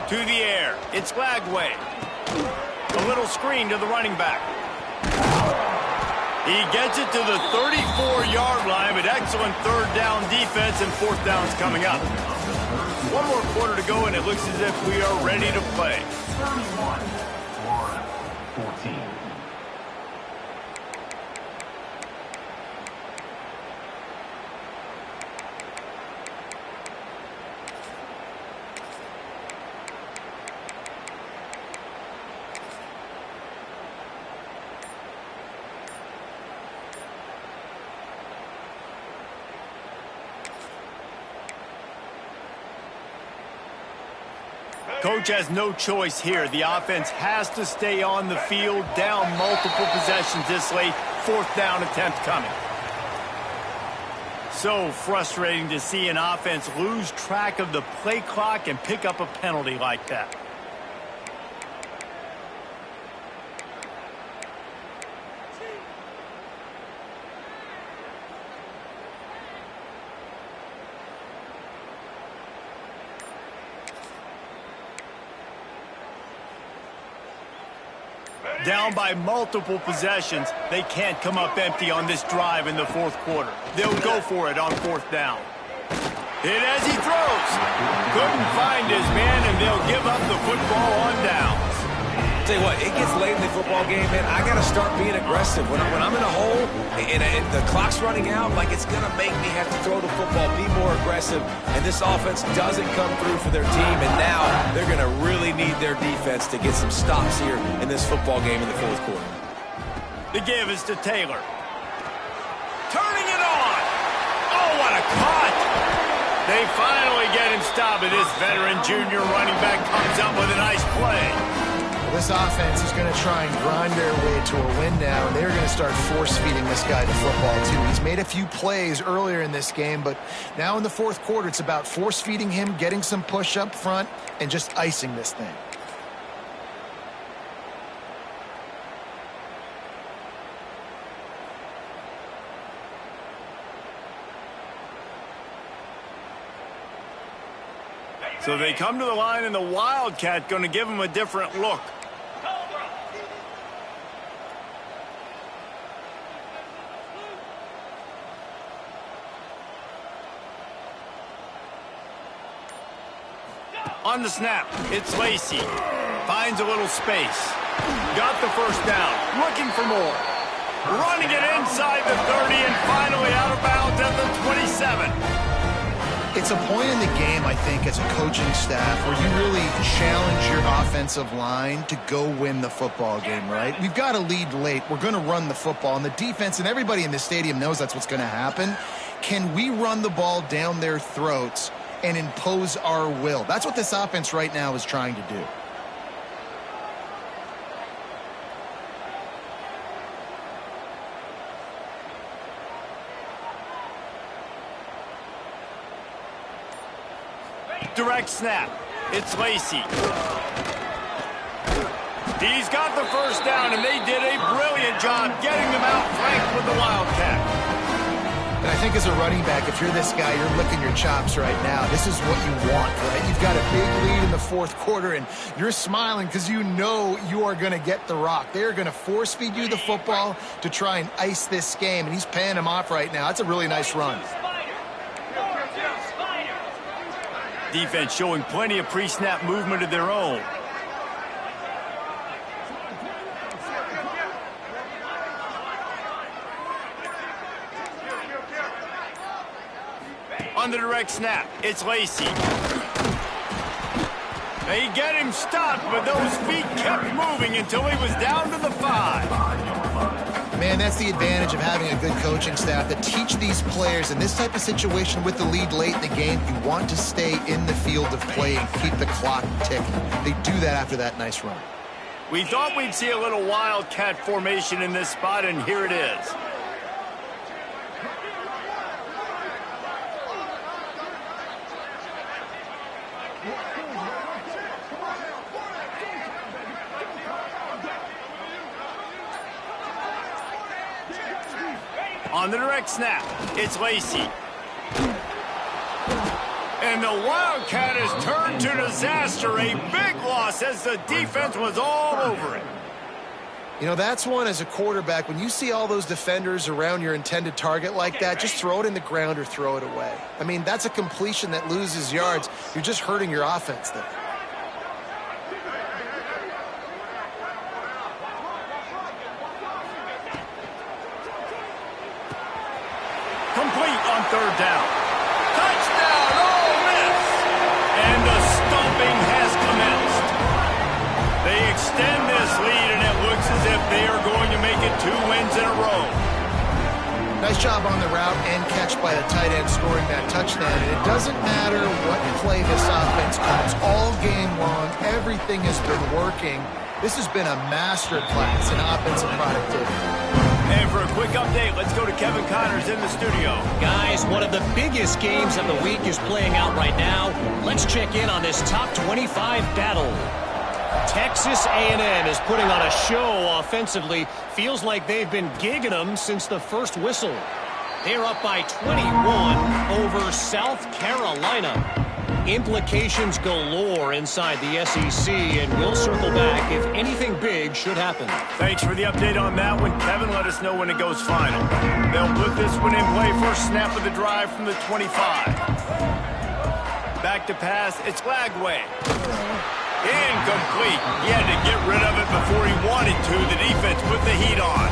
To the air, it's Lagway. A little screen to the running back. He gets it to the 34-yard line, but excellent 3rd down defense, and 4th down's coming up. One more quarter to go, and it looks as if we are ready to play. 14. Coach has no choice here. The offense has to stay on the field, down multiple possessions this late. 4th down attempt coming. So frustrating to see an offense lose track of the play clock and pick up a penalty like that. Down by multiple possessions, they can't come up empty on this drive in the 4th quarter. They'll go for it on 4th down. Hit as he throws. Couldn't find his man, and they'll give up the football on downs. Tell you what, it gets late in the football game, man. I got to start being aggressive. When I'm in a hole and the clock's running out, like, it's going to make me have to throw the football, be more aggressive. And this offense doesn't come through for their team, and now they're going to really need their defense to get some stops here in this football game in the 4th quarter. The give is to Taylor. Turning it on. Oh, what a cut. They finally get him stopped, and this veteran junior running back comes up with a nice play. This offense is going to try and grind their way to a win now, and they're going to start force-feeding this guy the football, too. He's made a few plays earlier in this game, but now in the 4th quarter, it's about force-feeding him, getting some push up front, and just icing this thing. So they come to the line, and the Wildcat going to give them a different look. On the snap, it's Lacey. Finds a little space. Got the 1st down. Looking for more. Running it inside the 30 and finally out of bounds at the 27. It's a point in the game, I think, as a coaching staff where you really challenge your offensive line to go win the football game, right? We've got to lead late. We're going to run the football, and the defense and everybody in the stadium knows that's what's going to happen. Can we run the ball down their throats and impose our will? That's what this offense right now is trying to do. Direct snap. It's Lacey. He's got the 1st down, and they did a brilliant job getting them out flanked with the Wildcat. And I think as a running back, if you're this guy, you're licking your chops right now. This is what you want, right? You've got a big lead in the 4th quarter, and you're smiling because you know you are going to get the rock. They're going to force feed you the football to try and ice this game, and he's paying him off right now. That's a really nice run. Defense showing plenty of pre-snap movement of their own. On the direct snap, it's Lacey. They get him stopped, but those feet kept moving until he was down to the 5. Man, that's the advantage of having a good coaching staff that teach these players in this type of situation with the lead late in the game. You want to stay in the field of play and keep the clock ticking. They do that after that nice run. We thought we'd see a little Wildcat formation in this spot, and here it is. On the direct snap, it's Lacey. And the Wildcat has turned to disaster. A big loss as the defense was all over it. You know, that's one as a quarterback. When you see all those defenders around your intended target like that, just throw it in the ground or throw it away. I mean, that's a completion that loses yards. You're just hurting your offense there. Complete on 3rd down. Touchdown, Ole Miss! And the stomping has commenced. They extend this lead, and it looks as if they are going to make it 2 wins in a row. Nice job on the route and catch by the tight end scoring that touchdown. And it doesn't matter what play this offense calls. All game long, everything has been working. This has been a master class in offensive productivity. And for a quick update, let's go to Kevin Connors in the studio. Guys, one of the biggest games of the week is playing out right now. Let's check in on this top 25 battle. Texas A&M is putting on a show offensively. Feels like they've been gigging them since the first whistle. They're up by 21 over South Carolina. Implications galore inside the SEC, and we'll circle back if anything big should happen. Thanks for the update on that one, Kevin. Let us know when it goes final. They'll put this one in play. First snap of the drive from the 25. Back to pass. It's Lagway. Incomplete. He had to get rid of it before he wanted to. The defense put the heat on.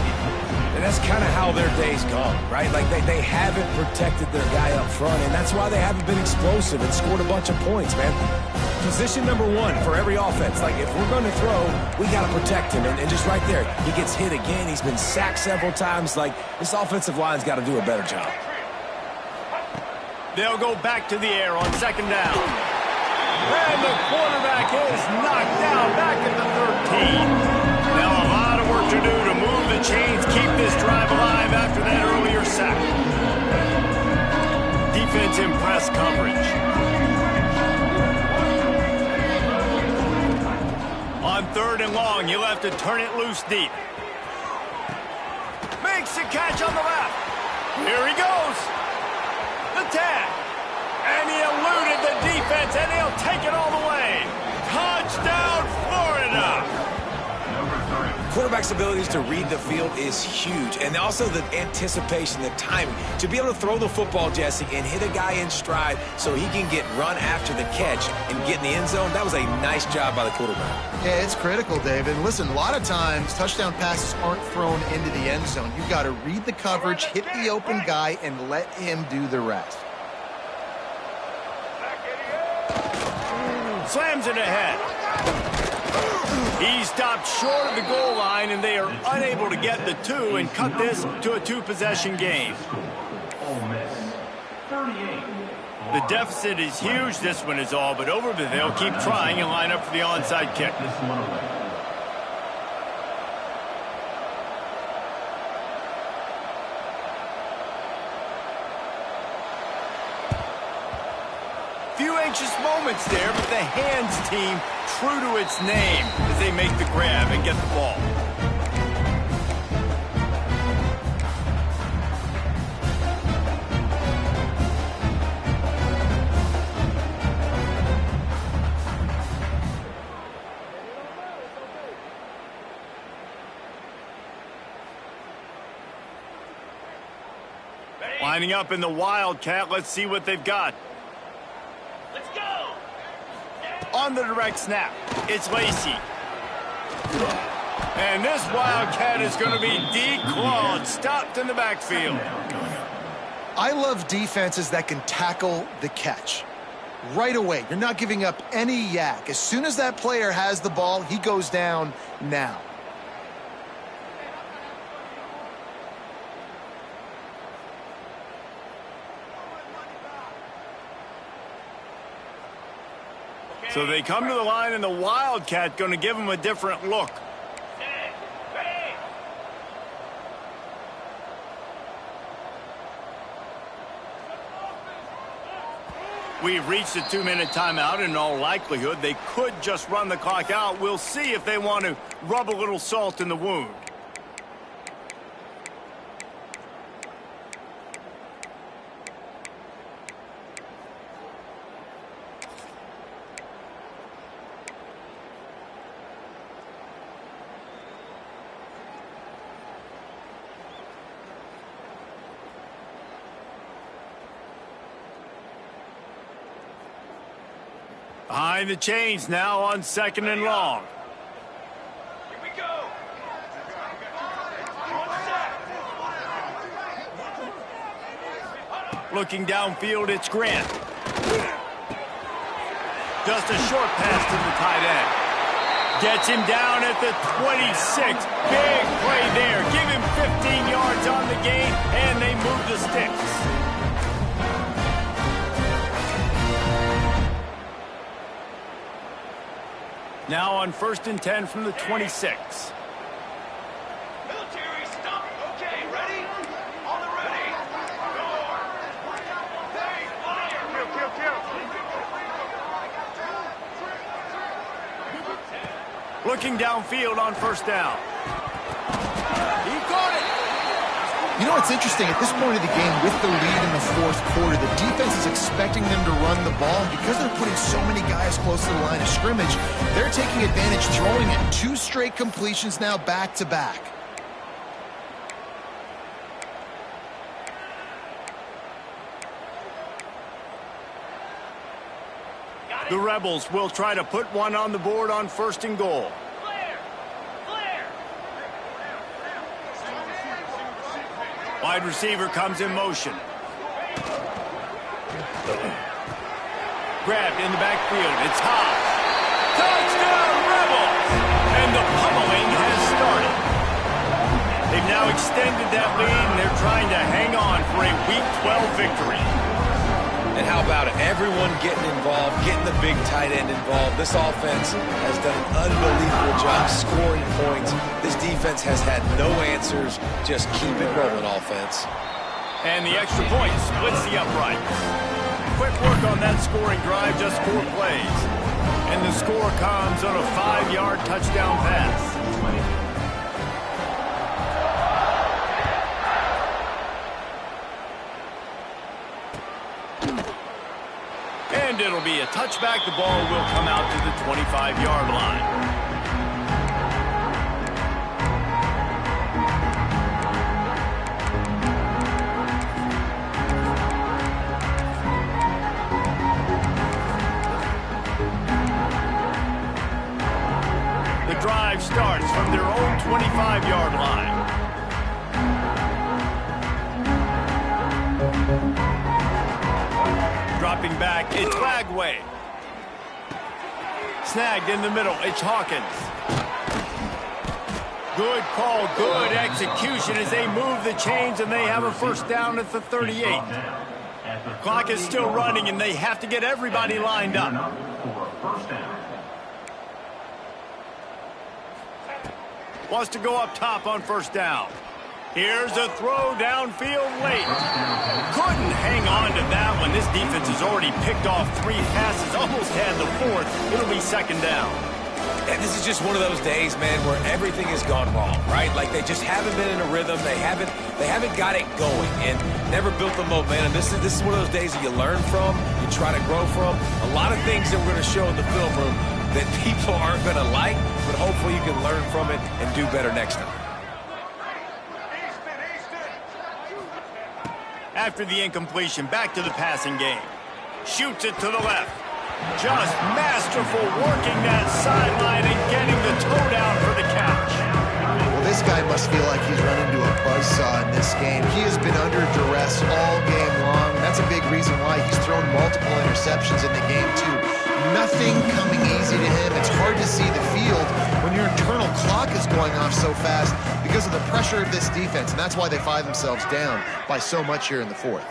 And that's kind of how their day's gone, right? Like they haven't protected their guy up front, and that's why they haven't been explosive and scored a bunch of points, man. Position number one for every offense. Like, if we're going to throw, we got to protect him. And just right there, he gets hit again. He's been sacked several times. Like, this offensive line's got to do a better job. They'll go back to the air on second down. And the quarterback is knocked down back at the 13. Now a lot of work to do to move the chains, keep this drive alive after that earlier sack. Defense in press coverage. On third and long, you'll have to turn it loose deep. Makes the catch on the left. Here he goes. The tag. And he eluded the defense, and he'll take it all the way. Touchdown, Florida. Quarterback's abilities to read the field is huge, and also the anticipation, the timing. To be able to throw the football, Jesse, and hit a guy in stride so he can get run after the catch and get in the end zone, that was a nice job by the quarterback. Yeah, it's critical, David. And listen, a lot of times touchdown passes aren't thrown into the end zone. You've got to read the coverage, hit the open guy, and let him do the rest. Slams it ahead. He stopped short of the goal line, and they are unable to get the two and cut this to a two-possession game. The deficit is huge. This one is all but over, but they'll keep trying and line up for the onside kick. Few anxious moments there, but the hands team true to its name as they make the grab and get the ball. Lining up in the Wildcat, let's see what they've got. Let's go! On the direct snap, it's Lacey. And this Wildcat is going to be declawed, stopped in the backfield. I love defenses that can tackle the catch. Right away, you're not giving up any yak. As soon as that player has the ball, he goes down now. So they come to the line, and the Wildcat going to give them a different look. We've reached a 2-minute timeout. In all likelihood, they could just run the clock out. We'll see if they want to rub a little salt in the wound. Behind the chains now on second and long. Here we go! Looking downfield, it's Grant. Just a short pass to the tight end. Gets him down at the 26. Big play there. Give him 15 yards on the gain, and they move the sticks. Now on 1st and 10 from the 26. Military, stop. Okay, ready? On the ready. Go. Hey, fire. Kill. Looking downfield on 1st down. He caught it. You know what's interesting? At this point of the game, with the lead in the 4th quarter, the defense is expecting them to run the ball. And because they're putting so many guys close to the line of scrimmage, they're taking advantage, throwing it. 2 straight completions now back-to-back. The Rebels will try to put one on the board on 1st and goal. Wide receiver comes in motion. Grabbed in the backfield. It's high. Touchdown, Rebels! And the pummeling has started. They've now extended that lead, and they're trying to hang on for a Week 12 victory. And how about it? Everyone getting involved, getting the big tight end involved. This offense has done an unbelievable job scoring points. This defense has had no answers. Just keep it rolling, offense. And the extra point splits the uprights. Quick work on that scoring drive, just 4 plays. And the score comes on a 5-yard touchdown pass. And it'll be a touchback. The ball will come out to the 25-yard line. The drive starts from their own 25-yard line. Dropping back, it's Lagway. Snagged in the middle, it's Hawkins. Good call, good execution as they move the chains, and they have a 1st down at the 38. Clock is still running, and they have to get everybody lined up. Wants to go up top on 1st down. Here's a throw downfield late. Couldn't hang on to that one. This defense has already picked off 3 passes, almost had the 4th. It'll be 2nd down. And this is just one of those days, man, where everything has gone wrong, right? Like they just haven't been in a rhythm. They haven't got it going and never built the momentum. This is one of those days that you learn from, you try to grow from. A lot of things that we're going to show in the film room that people aren't going to like, but hopefully you can learn from it and do better next time. After the incompletion, back to the passing game. Shoots it to the left. Just masterful working that sideline and getting the toe down for the catch. Well, this guy must feel like he's run into a buzzsaw in this game. He has been under duress all game long. That's a big reason why he's thrown multiple interceptions in the game, too. Nothing coming easy to him. It's hard to see the field when your internal clock is going off so fast because of the pressure of this defense, and that's why they find themselves down by so much here in the 4th.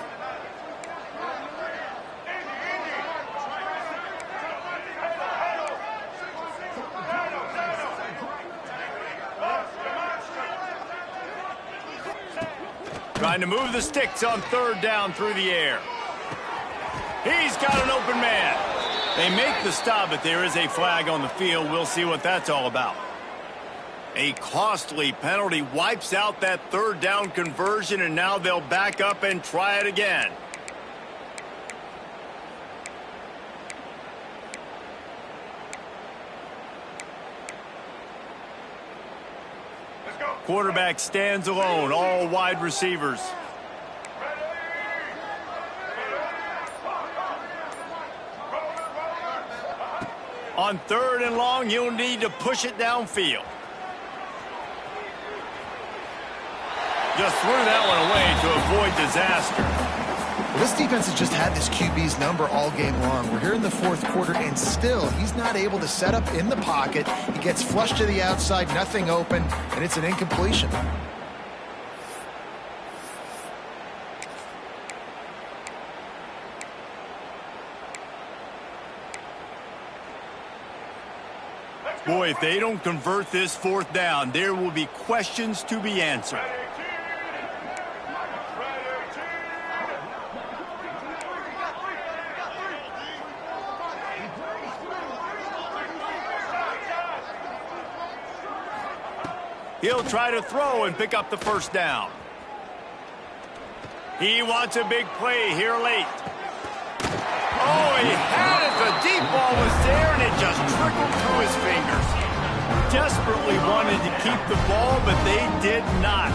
Trying to move the sticks on 3rd down through the air. He's got an open man. They make the stop, but there is a flag on the field. We'll see what that's all about. A costly penalty wipes out that 3rd down conversion, and now they'll back up and try it again. Quarterback stands alone, all wide receivers. On 3rd and long, you'll need to push it downfield. Just threw that one away to avoid disaster. Well, this defense has just had this QB's number all game long. We're here in the 4th quarter, and still, he's not able to set up in the pocket. He gets flushed to the outside, nothing open, and it's an incompletion. Boy, if they don't convert this fourth down, there will be questions to be answered. He'll try to throw and pick up the first down. He wants a big play here late. Oh, he had it. The deep ball was there, and it just trickled through his fingers. Desperately wanted to keep the ball, but they did not.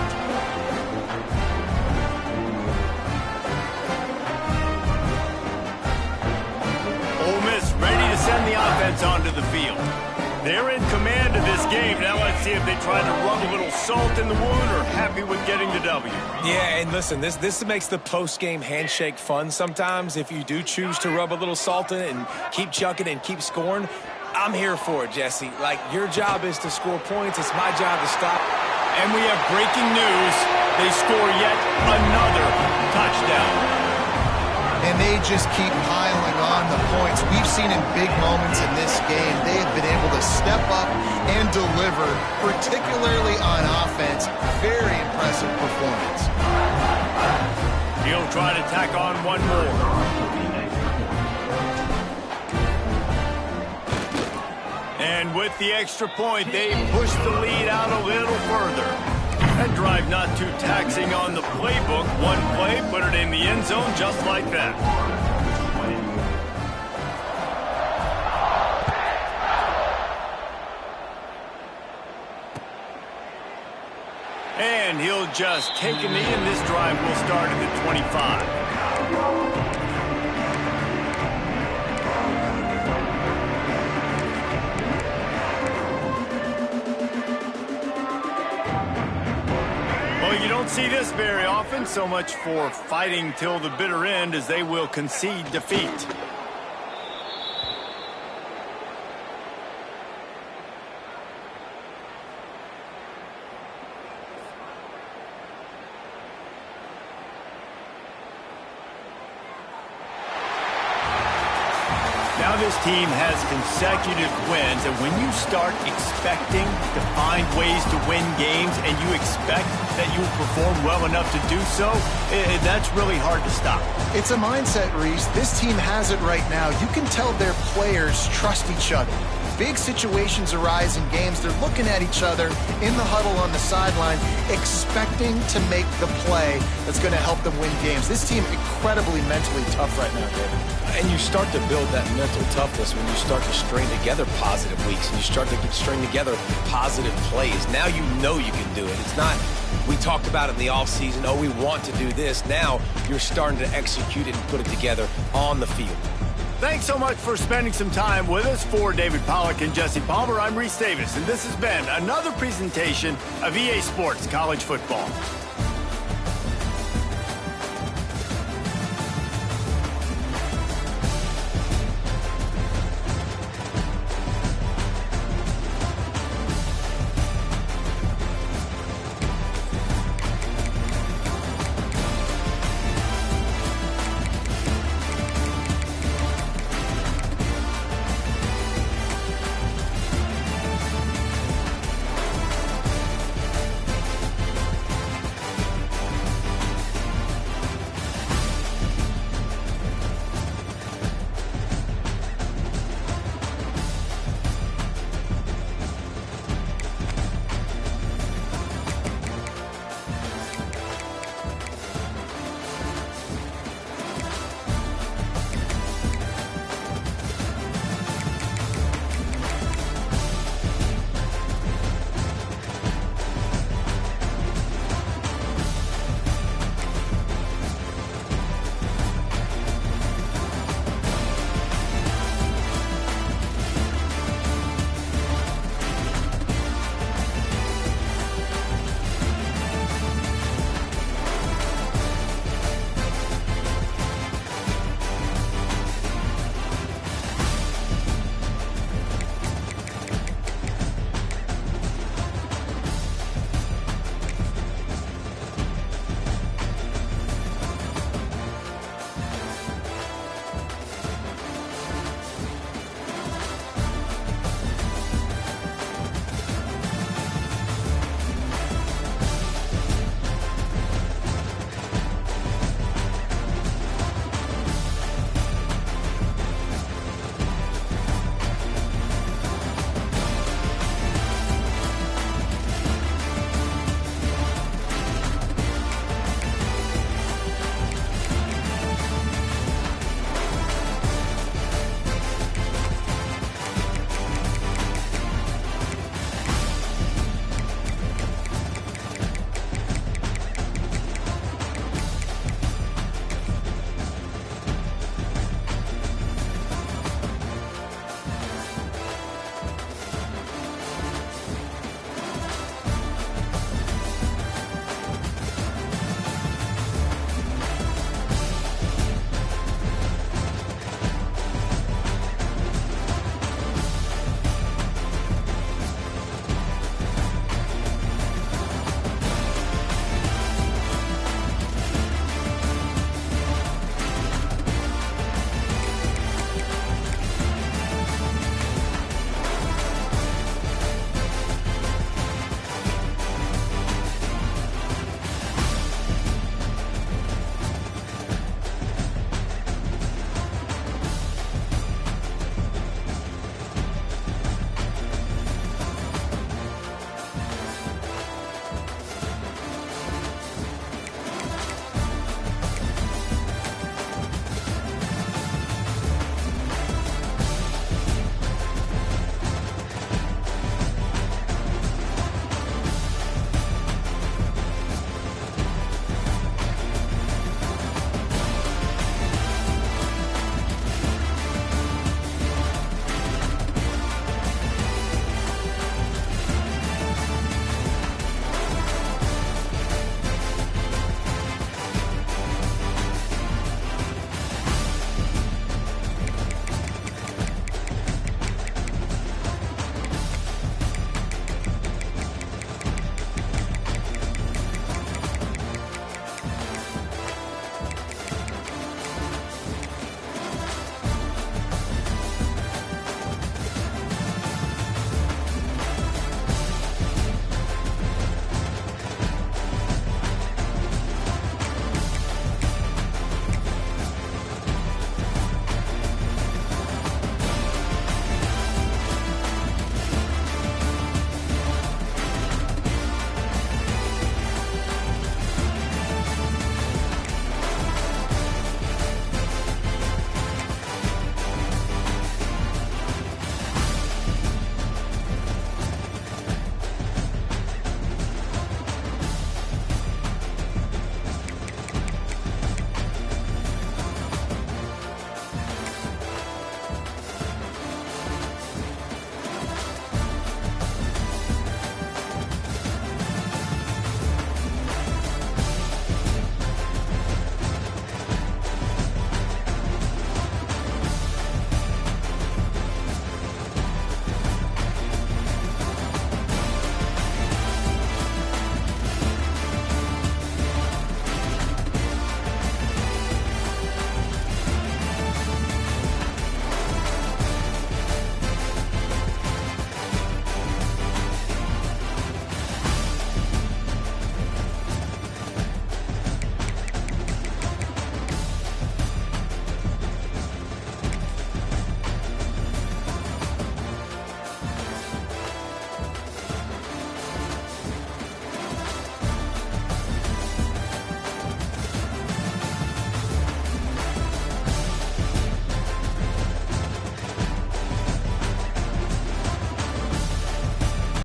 Ole Miss ready to send the offense onto the field. They're in command of this game. Now let's see if they try to rub a little salt in the wound or happy with getting the W. Yeah, and listen, this makes the post-game handshake fun sometimes. If you do choose to rub a little salt in it and keep chucking and keep scoring, I'm here for it, Jesse. Like, your job is to score points. It's my job to stop. And we have breaking news. They score yet another touchdown. And they just keep piling on the points. We've seen in big moments in this game, they have been able to step up and deliver, particularly on offense. Very impressive performance. He'll try to tack on one more. And with the extra point, they push the lead out a little further. That drive not too taxing on the playbook. One play, put it in the end zone just like that. And he'll just take a knee, and this drive will start at the 25. You don't see this very often, so much for fighting till the bitter end as they will concede defeat. Now this team has consecutive wins, and when you start expecting to find ways to win games and you expect that you will perform well enough to do so, that's really hard to stop. It's a mindset, Reese. This team has it right now. You can tell their players trust each other. Big situations arise in games. They're looking at each other in the huddle on the sideline, expecting to make the play that's going to help them win games. This team incredibly mentally tough right now, David. And you start to build that mental toughness when you start to string together positive weeks and you start to string together positive plays. Now you know you can do it. It's not, we talked about it in the offseason, oh, we want to do this. Now you're starting to execute it and put it together on the field. Thanks so much for spending some time with us. For David Pollack and Jesse Palmer, I'm Reese Davis, and this has been another presentation of EA Sports College Football.